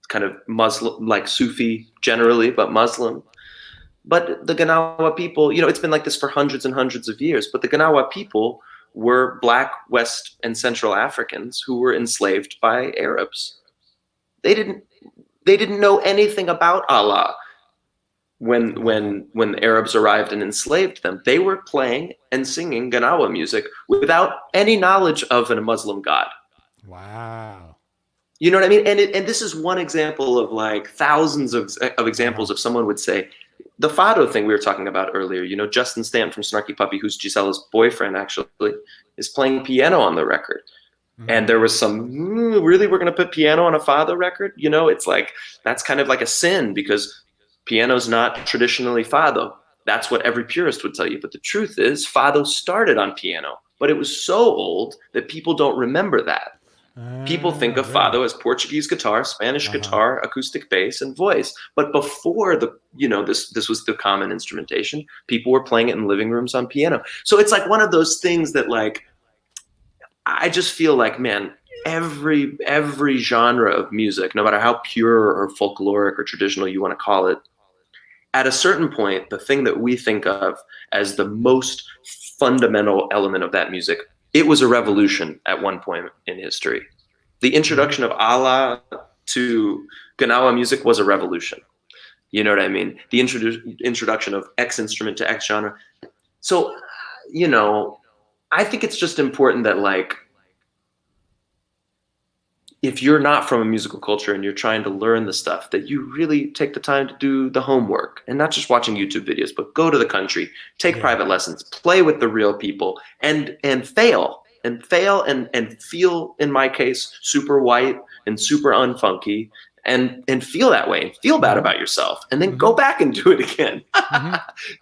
kind of Muslim, like Sufi generally, but Muslim. But the Gnawa people, you know, it's been like this for hundreds and hundreds of years, but the Gnawa people were Black, West, and Central Africans who were enslaved by Arabs. They didn't know anything about Allah when the Arabs arrived and enslaved them. They were playing and singing Gnawa music without any knowledge of a Muslim god. Wow. You know what I mean? And this is one example of like thousands of examples of someone would say, the Fado thing we were talking about earlier, you know, Justin Stanton from Snarky Puppy, who's Gisella's boyfriend actually, is playing piano on the record. And there was some, really, we're going to put piano on a Fado record? You know, it's like, that's kind of like a sin because piano's not traditionally Fado. That's what every purist would tell you. But the truth is, Fado started on piano, but it was so old that people don't remember that. People think of Fado as Portuguese guitar, Spanish guitar, acoustic bass, and voice. But before this was the common instrumentation, people were playing it in living rooms on piano. So it's like one of those things that, like, I just feel like, man, every genre of music, no matter how pure or folkloric or traditional you want to call it, at a certain point, the thing that we think of as the most fundamental element of that music, it was a revolution at one point in history. The introduction of Allah to Gnawa music was a revolution. You know what I mean? The introduction of X instrument to X genre. So, you know, I think it's just important that, like, if you're not from a musical culture and you're trying to learn the stuff, that you really take the time to do the homework and not just watching YouTube videos, but go to the country, take private lessons, play with the real people, and fail and feel, in my case, super white and super unfunky, and feel that way and feel bad about yourself, and then go back and do it again.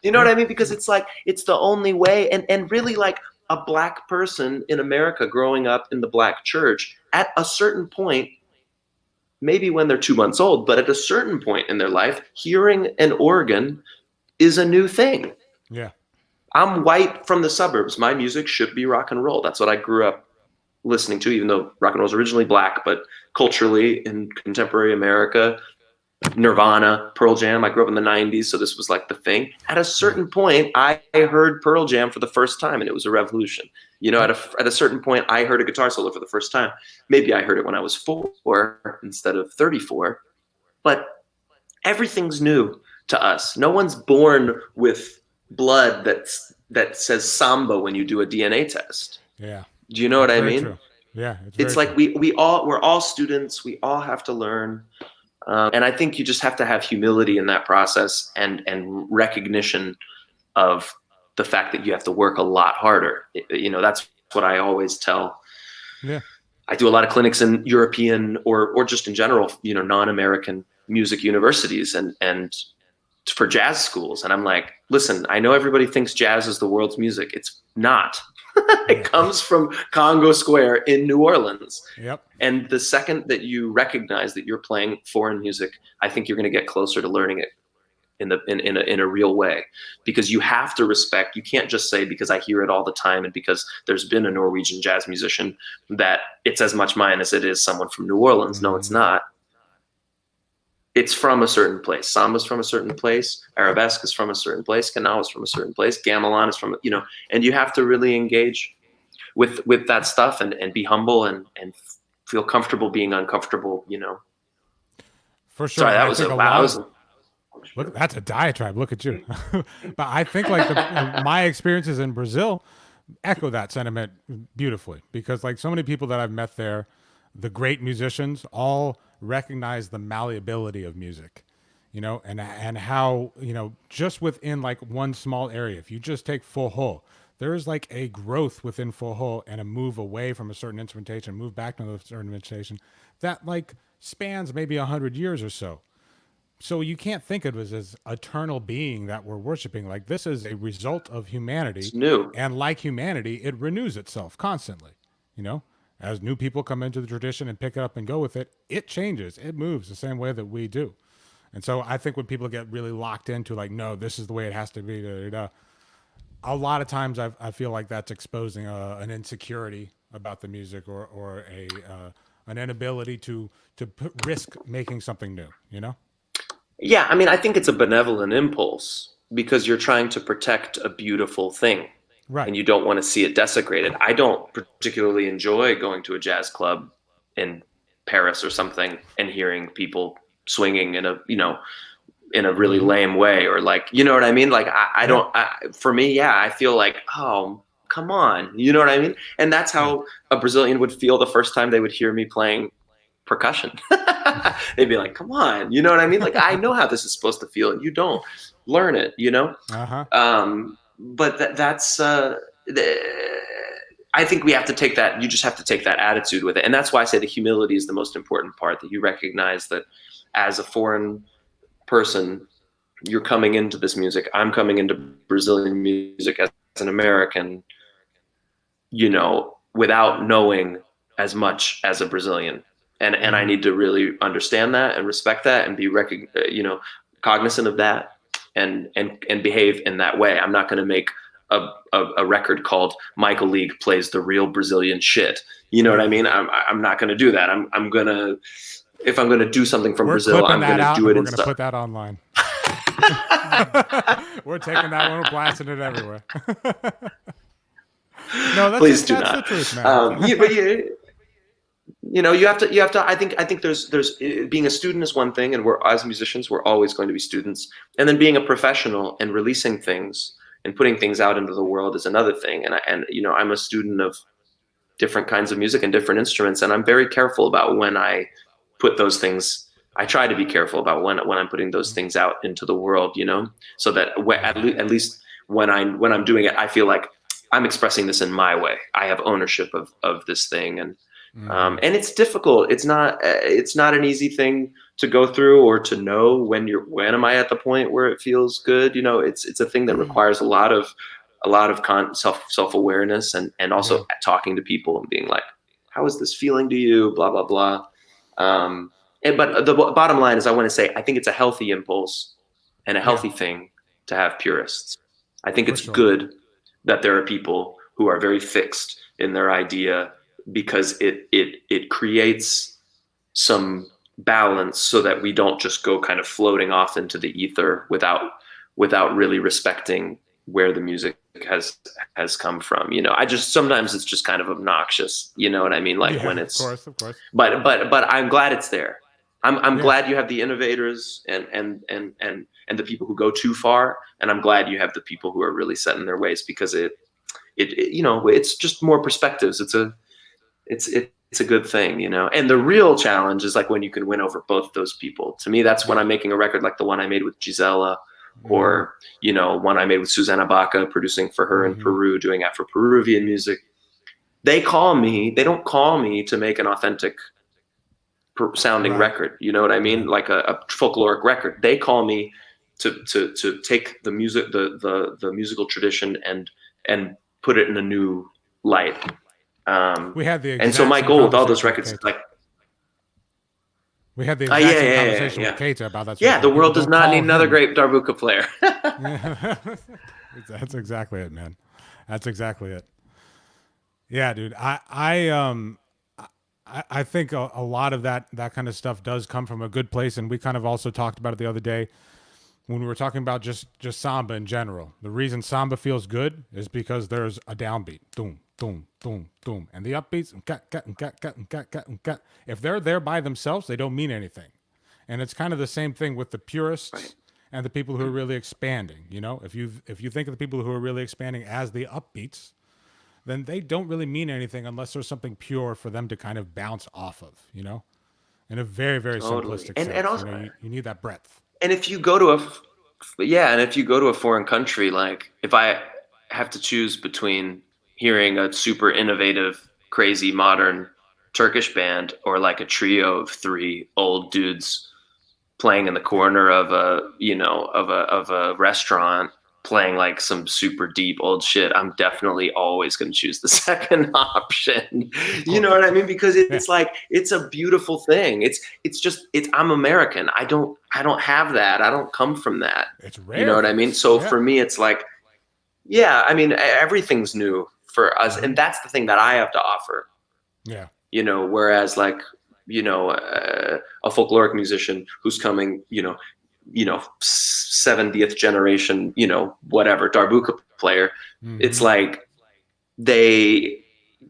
You know what I mean? Because it's like, it's the only way. And really, like, a Black person in America growing up in the Black church, at a certain point, maybe when they're 2 months old, but at a certain point in their life, hearing an organ is a new thing. Yeah. I'm white from the suburbs. My music should be rock and roll. That's what I grew up listening to, even though rock and roll is originally Black, but culturally in contemporary America, Nirvana, Pearl Jam. I grew up in the 90s, so this was like the thing. At a certain point, I heard Pearl Jam for the first time, and it was a revolution. You know, at a certain point, I heard a guitar solo for the first time. Maybe I heard it when I was 4 instead of 34, but everything's new to us. No one's born with blood that says samba when you do a DNA test. Yeah. Do you know what I mean? True. Yeah, it's It's very like true. we're all students. We all have to learn. And I think you just have to have humility in that process and recognition of the fact that you have to work a lot harder. You know, that's what I always tell. Yeah. I do a lot of clinics in European or just in general, you know, non-American music universities and for jazz schools. And I'm like, listen, I know everybody thinks jazz is the world's music. It's not. It comes from Congo Square in New Orleans. Yep. And the second that you recognize that you're playing foreign music, I think you're going to get closer to learning it in a real way, because you have to respect. You can't just say, because I hear it all the time and because there's been a Norwegian jazz musician, that it's as much mine as it is someone from New Orleans. No, it's not. It's from a certain place. Samba's from a certain place. Arabesque is from a certain place. Canal is from a certain place. Gamelan is from, you know, and you have to really engage with that stuff and be humble and feel comfortable being uncomfortable, you know. For sure. Sorry, that I was think a wow. Look, that's a diatribe. Look at you. But I think like my experiences in Brazil echo that sentiment beautifully, because like so many people that I've met there, the great musicians all recognize the malleability of music, you know, and how, you know, just within like one small area, if you just take Forró, there is like a growth within Forró and a move away from a certain instrumentation, move back to a certain instrumentation that like spans maybe 100 years or so. So you can't think of it as eternal being that we're worshiping. Like this is a result of humanity. It's new. And like humanity, it renews itself constantly. You know, as new people come into the tradition and pick it up and go with it, it changes. It moves the same way that we do. And so I think when people get really locked into like, no, this is the way it has to be, a lot of times I feel like that's exposing an insecurity about the music or an inability to risk making something new, you know? Yeah, I mean, I think it's a benevolent impulse because you're trying to protect a beautiful thing, right? And you don't want to see it desecrated. I don't particularly enjoy going to a jazz club in Paris or something and hearing people swinging in a, you know, in a really lame way, or like, you know what I mean? Like, I don't, for me, yeah, I feel like, oh, come on, you know what I mean? And that's how a Brazilian would feel the first time they would hear me playing percussion. They'd be like, come on, you know what I mean? Like, I know how this is supposed to feel and you don't. Learn it, you know? But that's I think we have to take that, you just have to take that attitude with it. And that's why I say the humility is the most important part, that you recognize that as a foreign person, you're coming into this music. I'm coming into Brazilian music as an American, you know, without knowing as much as a Brazilian. And I need to really understand that and respect that and be you know, cognizant of that and behave in that way. I'm not going to make a record called Michael League Plays the Real Brazilian Shit. You know what I mean? I'm not going to do that. I'm going to, if I'm going to do something from Brazil, I'm going to do it. We're going to put that online. We're taking that one, we're blasting it everywhere. No, that's, please do that's not. the truth, man. But you know, you have to. I think there's being a student is one thing, and we're, as musicians, we're always going to be students. And then being a professional and releasing things and putting things out into the world is another thing. And you know, I'm a student of different kinds of music and different instruments, and I'm very careful about when I put those things. I try to be careful about when I'm putting those things out into the world, you know, so that at least when I'm doing it, I feel like I'm expressing this in my way. I have ownership of this thing, and it's difficult. It's not an easy thing to go through or to know when am I at the point where it feels good? You know, it's a thing that requires a lot of self-awareness and also talking to people and being like, how is this feeling to you? Blah, blah, blah. But the bottom line is, I want to say, I think it's a healthy impulse and a healthy thing to have purists. I think it's good that there are people who are very fixed in their idea, because it creates some balance so that we don't just go kind of floating off into the ether without really respecting where the music has come from. You know, sometimes it's just kind of obnoxious, you know what I mean? Like when it's, of course. But I'm glad it's there. I'm glad you have the innovators and the people who go too far. And I'm glad you have the people who are really set in their ways, because it you know, it's just more perspectives. it's a good thing, you know. And the real challenge is like when you can win over both those people. To me, that's when I'm making a record like the one I made with Gisela, or you know, one I made with Susana Baca, producing for her in Peru, doing Afro-Peruvian music. They don't call me to make an authentic sounding record, you know what I mean? Like a folkloric record. They call me to take the music, the musical tradition and put it in a new light. We had the and so my goal with all those records is like, we had the exact same conversation with Keita about that. Yeah, the world does not need another great darbuka player. That's exactly it, man. That's exactly it. Yeah, dude. I think a lot of that kind of stuff does come from a good place, and we kind of also talked about it the other day when we were talking about just samba in general. The reason samba feels good is because there's a downbeat, doom, doom, doom, doom, and the upbeats, if they're there by themselves, they don't mean anything. And it's kind of the same thing with the purists and the people who are really expanding. You know, if you think of the people who are really expanding as the upbeats, then they don't really mean anything unless there's something pure for them to kind of bounce off of, you know, in a very, very simplistic sense. And also, you know, you need that breadth. And if you go to a foreign country, like if I have to choose between hearing a super innovative, crazy, modern Turkish band or like a trio of three old dudes playing in the corner of a restaurant, playing like some super deep old shit, I'm definitely always going to choose the second option. You know what I mean? Because it's like, it's a beautiful thing. I'm American. I don't have that. I don't come from that. It's rare. You know what I mean? So for me, it's like, yeah, I mean, everything's new for us. And that's the thing that I have to offer. Yeah. You know, whereas like, you know, a folkloric musician who's coming, you know, 70th generation, you know, whatever, darbuka player. It's like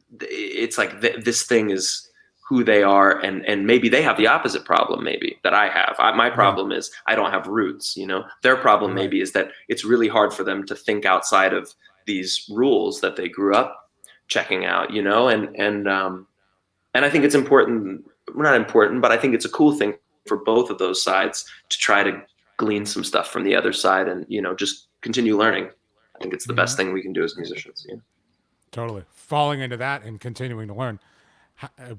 this thing is who they are. And maybe they have the opposite problem maybe that I have. My problem is I don't have roots, you know. Their problem maybe is that it's really hard for them to think outside of these rules that they grew up checking out, you know. And I think it's important, not important, but I think it's a cool thing for both of those sides to try to glean some stuff from the other side and, you know, just continue learning. I think it's the best thing we can do as musicians. You know? Totally. Falling into that and continuing to learn.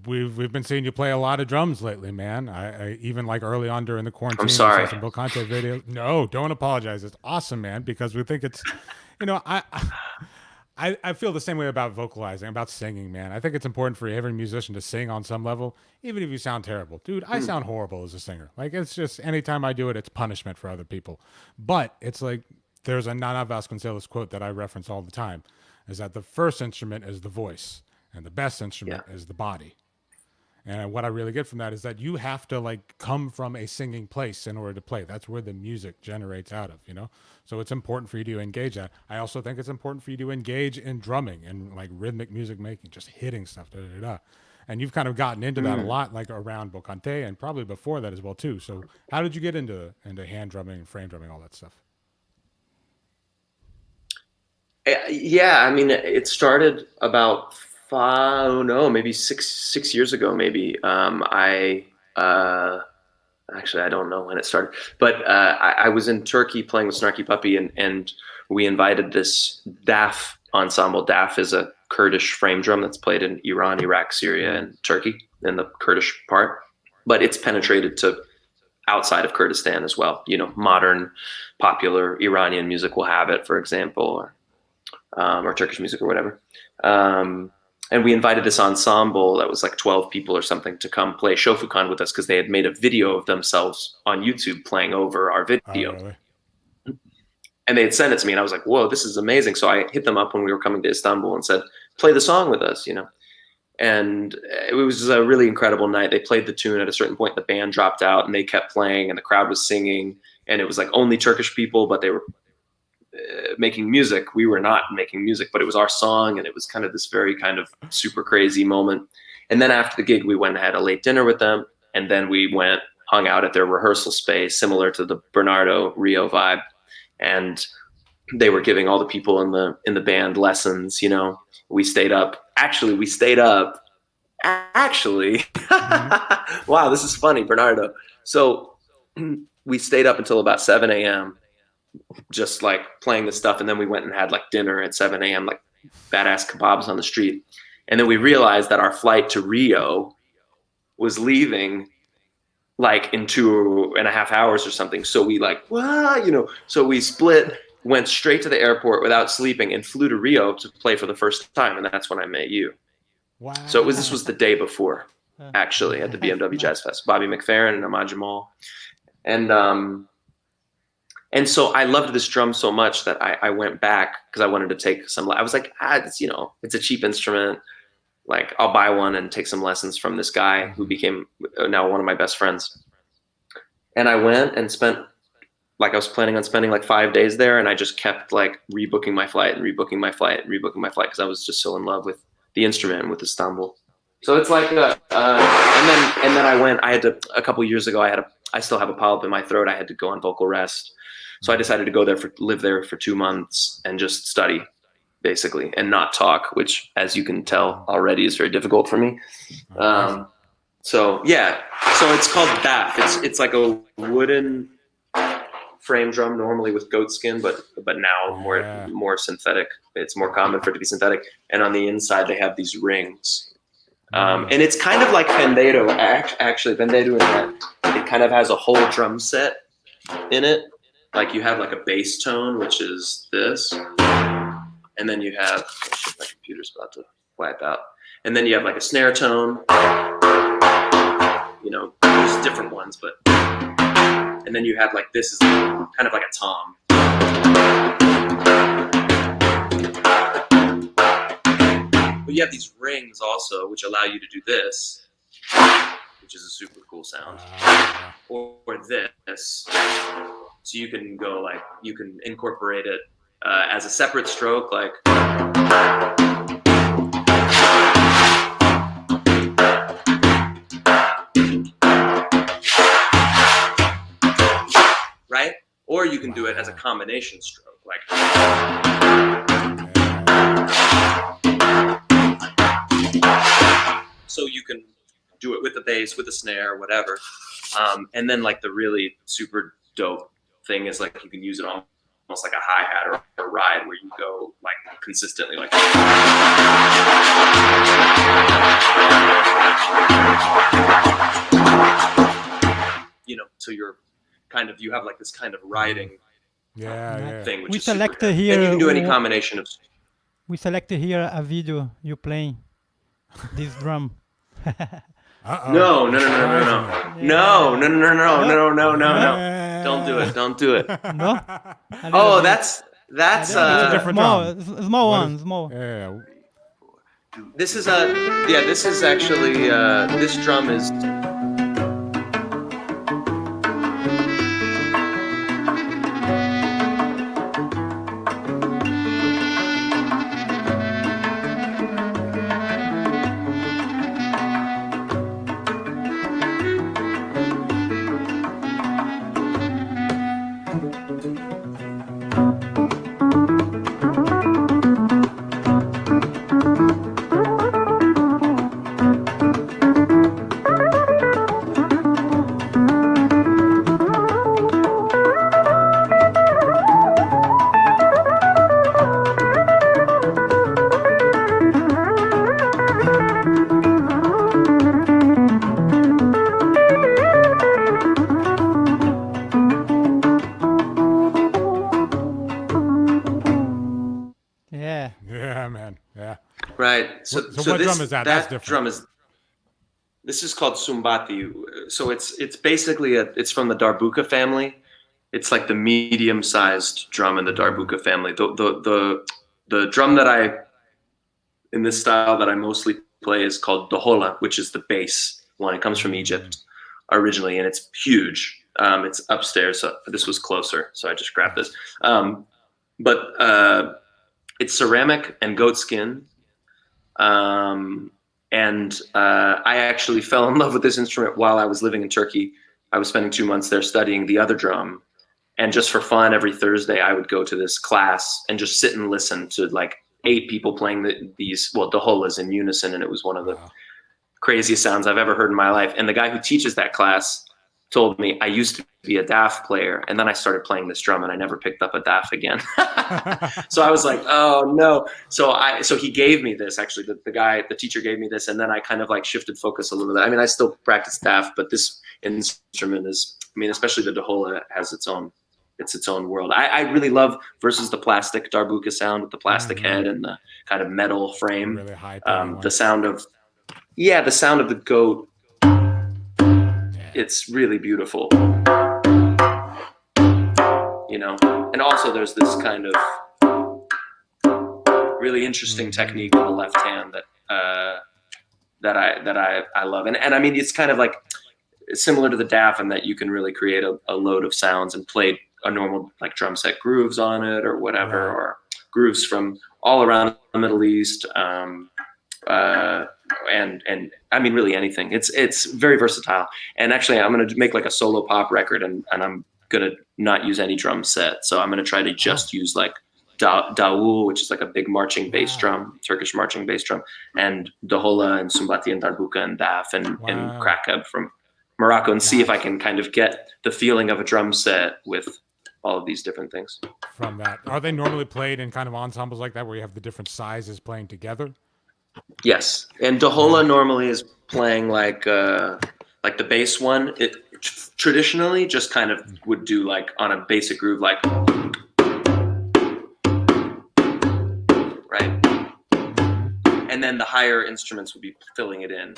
We've been seeing you play a lot of drums lately, man. I even like early on during the quarantine. I'm sorry. I saw some Bill Conte videos. No, don't apologize. It's awesome, man, because we think it's, you know, I feel the same way about vocalizing, about singing, man. I think it's important for every musician to sing on some level, even if you sound terrible. Dude, I sound horrible as a singer. Like, it's just, anytime I do it, it's punishment for other people. But it's like, there's a Nana Vasconcelos quote that I reference all the time, is that the first instrument is the voice, and the best instrument is the body. And what I really get from that is that you have to like come from a singing place in order to play. That's where the music generates out of, you know? So it's important for you to engage that. I also think it's important for you to engage in drumming and like rhythmic music making, just hitting stuff, And you've kind of gotten into that a lot, like around Bocante and probably before that as well too. So how did you get into hand drumming and frame drumming, all that stuff? Yeah, I mean, it started about maybe six years ago, maybe. Actually, I don't know when it started, but I was in Turkey playing with Snarky Puppy, and we invited this DAF ensemble. DAF is a Kurdish frame drum that's played in Iran, Iraq, Syria, and Turkey in the Kurdish part, but it's penetrated to outside of Kurdistan as well. You know, modern, popular Iranian music will have it, for example, or Turkish music or whatever. And we invited this ensemble that was like 12 people or something to come play Shofukan with us because they had made a video of themselves on YouTube playing over our video. Oh, really? And they had sent it to me and I was like, whoa, this is amazing. So I hit them up when we were coming to Istanbul and said, play the song with us, you know. And it was a really incredible night. They played the tune. At a certain point, the band dropped out and they kept playing and the crowd was singing. And it was like only Turkish people, but they were making music. We were not making music, but it was our song, and it was kind of this very kind of super crazy moment. And then after the gig, we went and had a late dinner with them, and then we hung out at their rehearsal space, similar to the Bernardo Rio vibe, and they were giving all the people in the band lessons. You know, we stayed up Actually, wow, this is funny, Bernardo. So we stayed up until about 7 a.m. just like playing this stuff, and then we went and had like dinner at 7 a.m. like badass kebabs on the street, and then we realized that our flight to Rio was leaving like in 2.5 hours or something. So we like, well, you know, so we split, went straight to the airport without sleeping, and flew to Rio to play for the first time, and that's when I met you. Wow. So this was the day before, actually, at the BMW Jazz Fest. Bobby McFerrin and Ahmad Jamal. And so I loved this drum so much that I went back because I wanted to take some. I was like, it's, you know, it's a cheap instrument. Like, I'll buy one and take some lessons from this guy who became now one of my best friends. And I went and spent, like, I was planning on spending like 5 days there, and I just kept like rebooking my flight and rebooking my flight and rebooking my flight because I was just so in love with the instrument and with Istanbul. So it's like, and then I went. I had to, a couple years ago. I still have a polyp in my throat. I had to go on vocal rest. So I decided to go there live there for 2 months and just study, basically, and not talk, which, as you can tell already, is very difficult for me. So yeah, so it's called DAF. It's like a wooden frame drum, normally with goat skin, but now more synthetic. It's more common for it to be synthetic. And on the inside, they have these rings. And it's kind of like Pandeiro, actually. Pandeiro in that it kind of has a whole drum set in it. Like, you have like a bass tone, which is this, and then you have, my computer's about to wipe out, and then you have like a snare tone, you know, there's different ones, but, and then you have like, this is kind of like a tom. But you have these rings also, which allow you to do this, which is a super cool sound, or this. So you can go like, you can incorporate it as a separate stroke, like. Right? Or you can do it as a combination stroke, like. So you can do it with the bass, with the snare, whatever. And then like the really super dope thing is like, you can use it almost like a hi-hat or a ride, where you go like consistently, like, you know, so you're kind of, you have like this kind of riding thing, which we is select super. here, and you can do any combination of. We selected here a video you playing this drum. No. Don't do it. Don't do it. No? Oh, that's a different drum. Small one, small. Yeah. This is this is actually, this drum is. Yeah, man. Yeah. Right. So what this, drum is that? That's that different. drum is. This is called Sumbati. So it's basically it's from the Darbuka family. It's like the medium-sized drum in the Darbuka family. The drum that in this style that I mostly play is called the Hola, which is the bass one. It comes from Egypt originally, and it's huge. It's upstairs. So this was closer, so I just grabbed this. But it's ceramic and goat skin. And I actually fell in love with this instrument while I was living in Turkey. I was spending 2 months there studying the other drum. And just for fun, every Thursday, I would go to this class and just sit and listen to like 8 people playing the holas in unison. And it was one of the craziest sounds I've ever heard in my life. And the guy who teaches that class told me I used to be a DAF player, and then I started playing this drum and I never picked up a DAF again. So I was like, oh no. So he gave me this, actually, the teacher gave me this, and then I kind of like shifted focus a little bit. I mean, I still practice DAF, but this instrument is, I mean, especially the Hola has its own world. I really love versus the plastic darbuka sound with the plastic head and the kind of metal frame. Really high The sound of the goat. It's really beautiful, you know. And also, there's this kind of really interesting technique on the left hand that I love. And I mean, it's kind of like similar to the DAF in that you can really create a load of sounds and play a normal like drum set grooves on it or whatever, or grooves from all around the Middle East. And I mean, really anything. It's very versatile. And actually, I'm going to make like a solo pop record, and I'm going to not use any drum set. So I'm going to try to just use like Daoul, which is like a big marching bass drum, Turkish marching bass drum, and Dohola and Sumbati and Darbuka and Daf and Krakab from Morocco, and see if I can kind of get the feeling of a drum set with all of these different things. From that, are they normally played in kind of ensembles like that where you have the different sizes playing together? Yes, and Dohola normally is playing like the bass one. It traditionally just kind of would do like on a basic groove, like right, and then the higher instruments would be filling it in.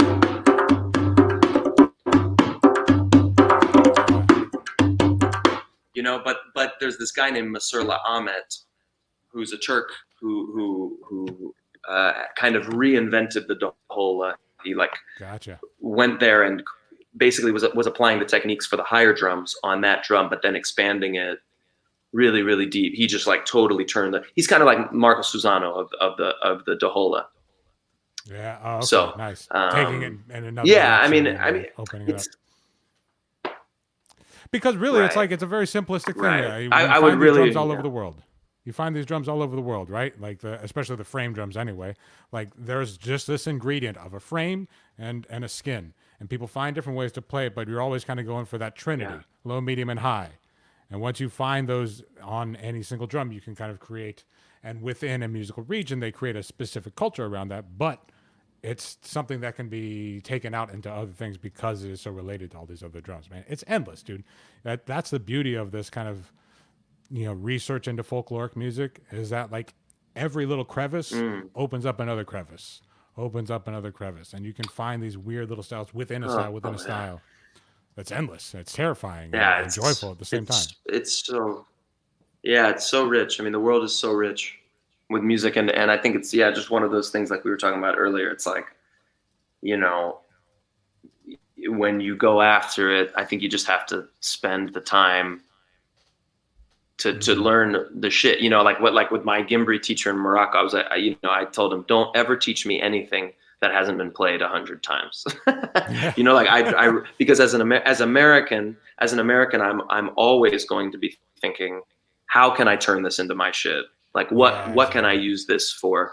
You know, but there's this guy named Masurla Ahmet, who's a Turk who kind of reinvented the Dohola. He like went there and basically was applying the techniques for the higher drums on that drum, but then expanding it really, really deep. He just like totally turned he's kind of like Marco Susano of the Dohola. Yeah. Oh, okay. So nice. Taking it in another yeah, direction I mean, opening it up. Because really, it's like, it's a very simplistic thing. Right. I would really drums all over the world. You find these drums all over the world, right? Like especially the frame drums anyway. Like there's just this ingredient of a frame and a skin. And people find different ways to play it, but you're always kind of going for that trinity, low, medium, and high. And once you find those on any single drum, you can kind of create, and within a musical region, they create a specific culture around that. But it's something that can be taken out into other things because it is so related to all these other drums, man. It's endless, dude. That's the beauty of this kind of, research into folkloric music, is that like every little crevice opens up another crevice, and you can find these weird little styles within a style. That's endless. It's terrifying and joyful at the same time. It's so rich. I mean, the world is so rich with music, and I think it's just one of those things like we were talking about earlier. It's like, when you go after it, I think you just have to spend the time to learn the shit, like with my Gimbri teacher in Morocco, I told him, don't ever teach me anything that hasn't been played 100 times. Because as an American, I'm always going to be thinking, how can I turn this into my shit? Like what can I use this for?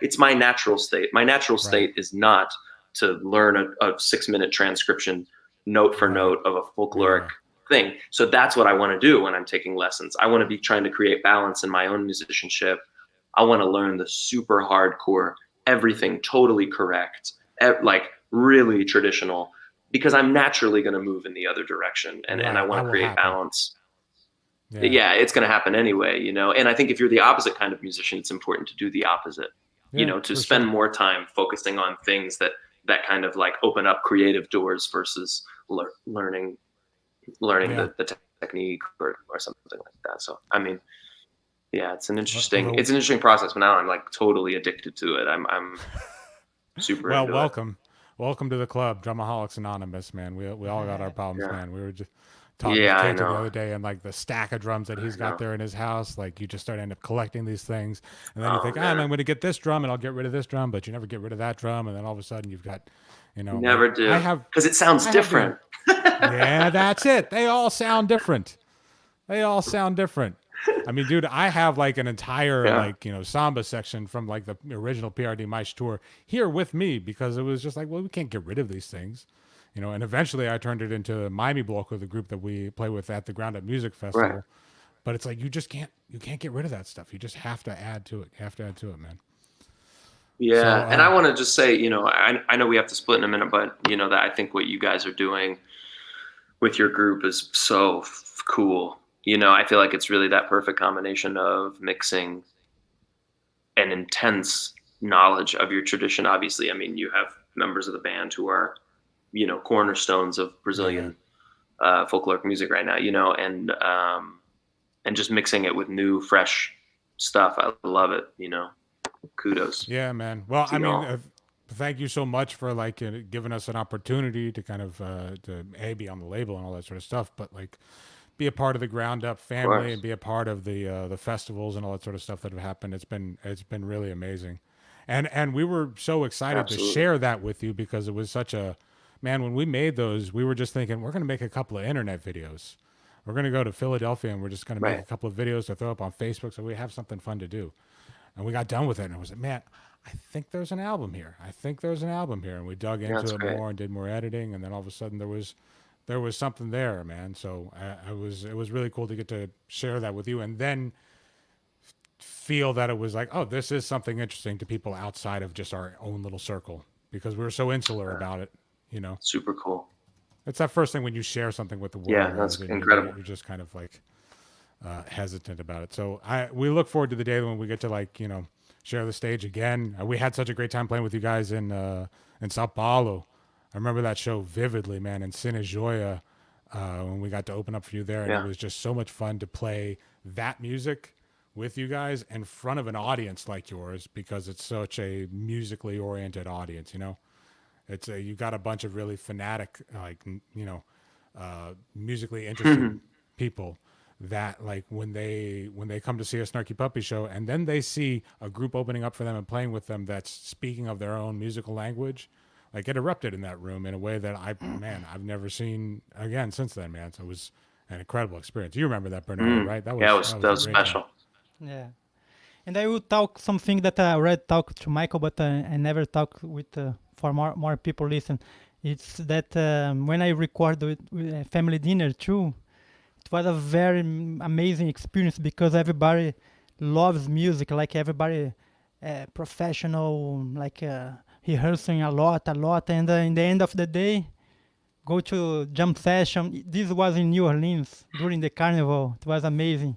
It's my natural state. My natural state is not to learn a 6-minute transcription note for note of a folkloric thing. So that's what I want to do when I'm taking lessons. I want to be trying to create balance in my own musicianship. I want to learn the super hardcore, everything totally correct, like really traditional, because I'm naturally going to move in the other direction, and I want to create balance. Yeah, it's going to happen anyway, and I think if you're the opposite kind of musician, it's important to do the opposite, to spend more time focusing on things that kind of like open up creative doors versus learning the technique or something like that. So, I mean, it's an interesting process, but now I'm like totally addicted to it. I'm super into welcome to the club, Drumaholics Anonymous, man. We all got our problems, man. We were just talking to Kate the other day, and like the stack of drums that he's got there in his house, like you just start end up collecting these things, and then you think, I'm going to get this drum and I'll get rid of this drum, but you never get rid of that drum, and then all of a sudden you've got, never do, because it sounds different. Yeah, that's it. They all sound different. I mean, dude, I have like an entire Yeah. like, you know, samba section from like the original PRD Mice tour here with me because it was just like, well, we can't get rid of these things, you know. And eventually I turned it into Miami Bloco, the group that we play with at the GroundUP Music Festival. Right. But it's like you can't get rid of that stuff. You just have to add to it. You have to add to it, man. Yeah, So, and I want to just say, you know, I know we have to split in a minute, but you know that I think what you guys are doing with your group is so cool. You know, I feel like it's really that perfect combination of mixing an intense knowledge of your tradition. Obviously, I mean, you have members of the band who are, you know, cornerstones of Brazilian folkloric music right now. You know, and just mixing it with new, fresh stuff. I love it. You know, kudos. yeah, man. Well, I You mean, know. thank you so much for like giving us an opportunity to kind of to be on the label and all that sort of stuff, but like be a part of the GroundUP family course. and be a part of the festivals and all that sort of stuff that have happened. It's been really amazing, and we were so excited Absolutely. to share that with you because it was such a man. When we made those, we were just thinking we're going to make a couple of internet videos. We're going to go to Philadelphia and we're just going to make Right. a couple of videos to throw up on Facebook so we have something fun to do. And we got done with it and I was like, man, I think there's an album here. I think there's an album here. And we dug into that's it great. more and did more editing. And then all of a sudden there was something there, man. So it was really cool to get to share that with you and then feel that it was like, oh, this is something interesting to people outside of just our own little circle because we were so insular about it, you know. Super cool. It's that first thing when you share something with the world. Yeah, that's and incredible. You're just kind of like hesitant about it. So we look forward to the day when we get to like, you know, share the stage again. We had such a great time playing with you guys in Sao Paulo. I remember that show vividly, man, in Cine Joia when we got to open up for you there. And Yeah. it was just so much fun to play that music with you guys in front of an audience like yours because it's such a musically oriented audience, you know. It's you got a bunch of really fanatic, like, you know, musically interested people that like when they come to see a Snarky Puppy show and then they see a group opening up for them and playing with them that's speaking of their own musical language, like it erupted in that room in a way that I've never seen again since then, man. So it was an incredible experience. You remember that, Bernardo, right? That was that was a great time. special. Yeah. And I will talk something that I already talked to Michael, but I never talk with for more people listen. It's that when I record with family dinner too, it was a very amazing experience because everybody loves music, like everybody professional, like rehearsing a lot, and in the end of the day, go to jam session. This was in New Orleans during the carnival. It was amazing.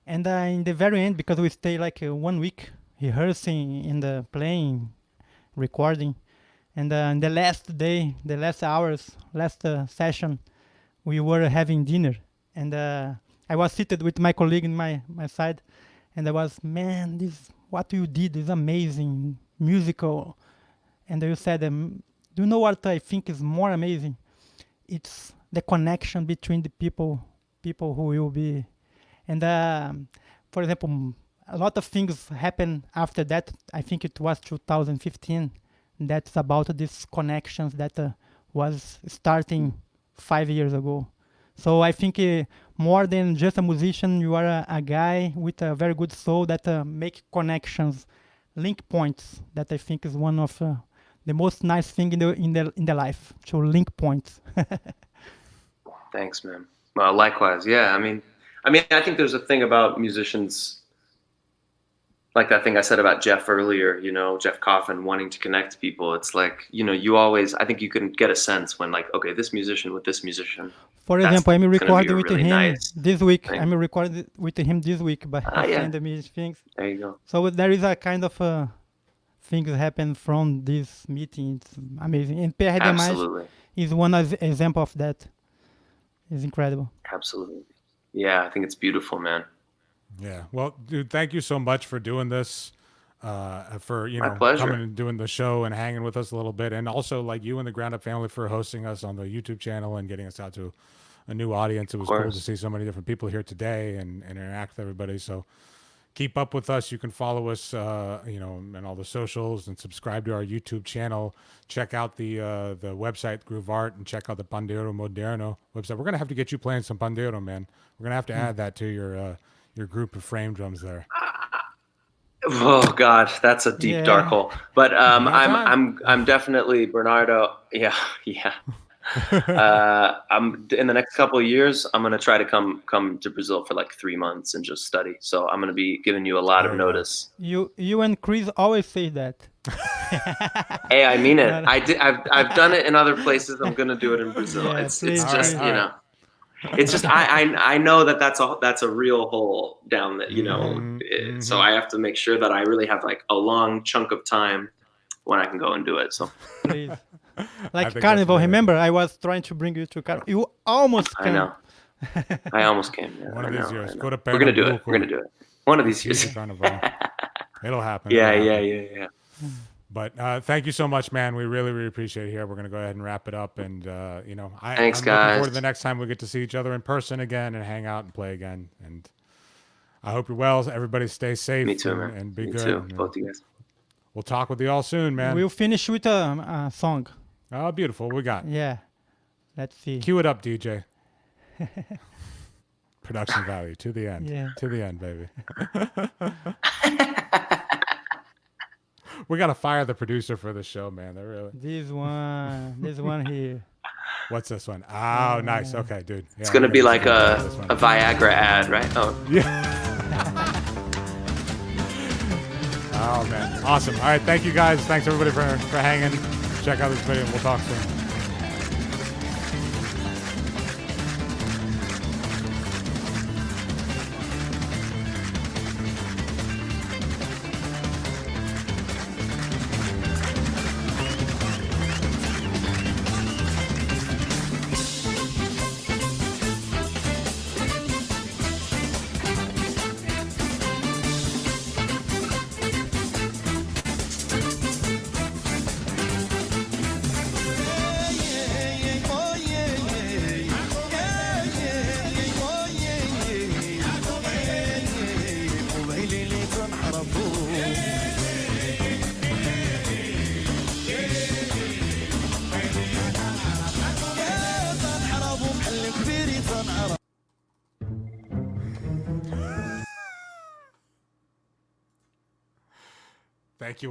And in the very end, because we stay like 1 week rehearsing in the playing, recording, and in the last day, the last hours, last session, we were having dinner. And I was seated with my colleague in my side, and I was, man, this what you did is amazing, musical. And you said, do you know what I think is more amazing? It's the connection between the people who will be. And for example, a lot of things happened after that. I think it was 2015. That's about these connections that was starting 5 years ago. So I think more than just a musician, you are a guy with a very good soul that make connections, link points. That I think is one of the most nice thing in the life. To link points. Thanks, man. Well, likewise. Yeah. I mean, I think there's a thing about musicians, like that thing I said about Jeff earlier, you know, Jeff Coffin wanting to connect people. It's like, you know, I think you can get a sense when like, okay, this musician with this musician. For That's example, I'm gonna be recording a with really him nice this week. thing. I'm recording with him this week, but he yeah. sent me things. There you go. So there is a kind of things happen from this meeting. It's amazing. And PR Demais Absolutely. is one example of that. It's incredible. Absolutely. Yeah, I think it's beautiful, man. Yeah. Well, dude, thank you so much for doing this, for, you My know, pleasure. coming and doing the show and hanging with us a little bit. And also like you and the GroundUP family for hosting us on the YouTube channel and getting us out to a new audience. It was cool to see so many different people here today and interact with everybody. So keep up with us. You can follow us, you know, and all the socials and subscribe to our YouTube channel. Check out the website GroundUP and check out the Pandeiro Moderno website. We're going to have to get you playing some Pandeiro, man. We're going to have to add that to your your group of frame drums there? Oh God, that's a deep Yeah. dark hole. But time. I'm definitely Bernardo. Yeah, yeah. I'm in the next couple of years. I'm gonna try to come to Brazil for like 3 months and just study. So I'm gonna be giving you a lot There of you go. notice. You and Chris always say that. Hey, I mean it. No, no. I've done it in other places. I'm gonna do it in Brazil. Yeah, It's please, just please. you know. It's just I know that's a real hole down that so I have to make sure that I really have like a long chunk of time when I can go and do it. So Please. I Like think that's Carnival, really- remember? I was trying to bring you to Carnival. You almost I came. know I almost came. Yeah, One of I these know, years. I know. Go to We're gonna do it. Pernambuco. We're gonna do it. One of these years. Future Carnival. It'll happen. Yeah, It'll yeah, happen. yeah. But thank you so much, man. We really, really appreciate it here. We're going to go ahead and wrap it up. And, Thanks, I'm looking forward to guys. the next time we get to see each other in person again and hang out and play again. And I hope you're well. Everybody stay safe. Me too, and, man. and be Me good. too. And, Both of you guys. we'll talk with you all soon, man. We'll finish with a song. Oh, beautiful. We got. Yeah. Let's see. Cue it up, DJ. Production value to the end. Yeah. To the end, baby. We got to fire the producer for this show, man. They're really. This one here. What's this one? Oh, nice. Okay, dude. Yeah, It's gonna I'm be gonna like listen to a this one. Viagra ad, right? Oh. Oh, man. Awesome. All right. Thank you, guys. Thanks, everybody, for hanging. Check out this video, and we'll talk soon. Thank you.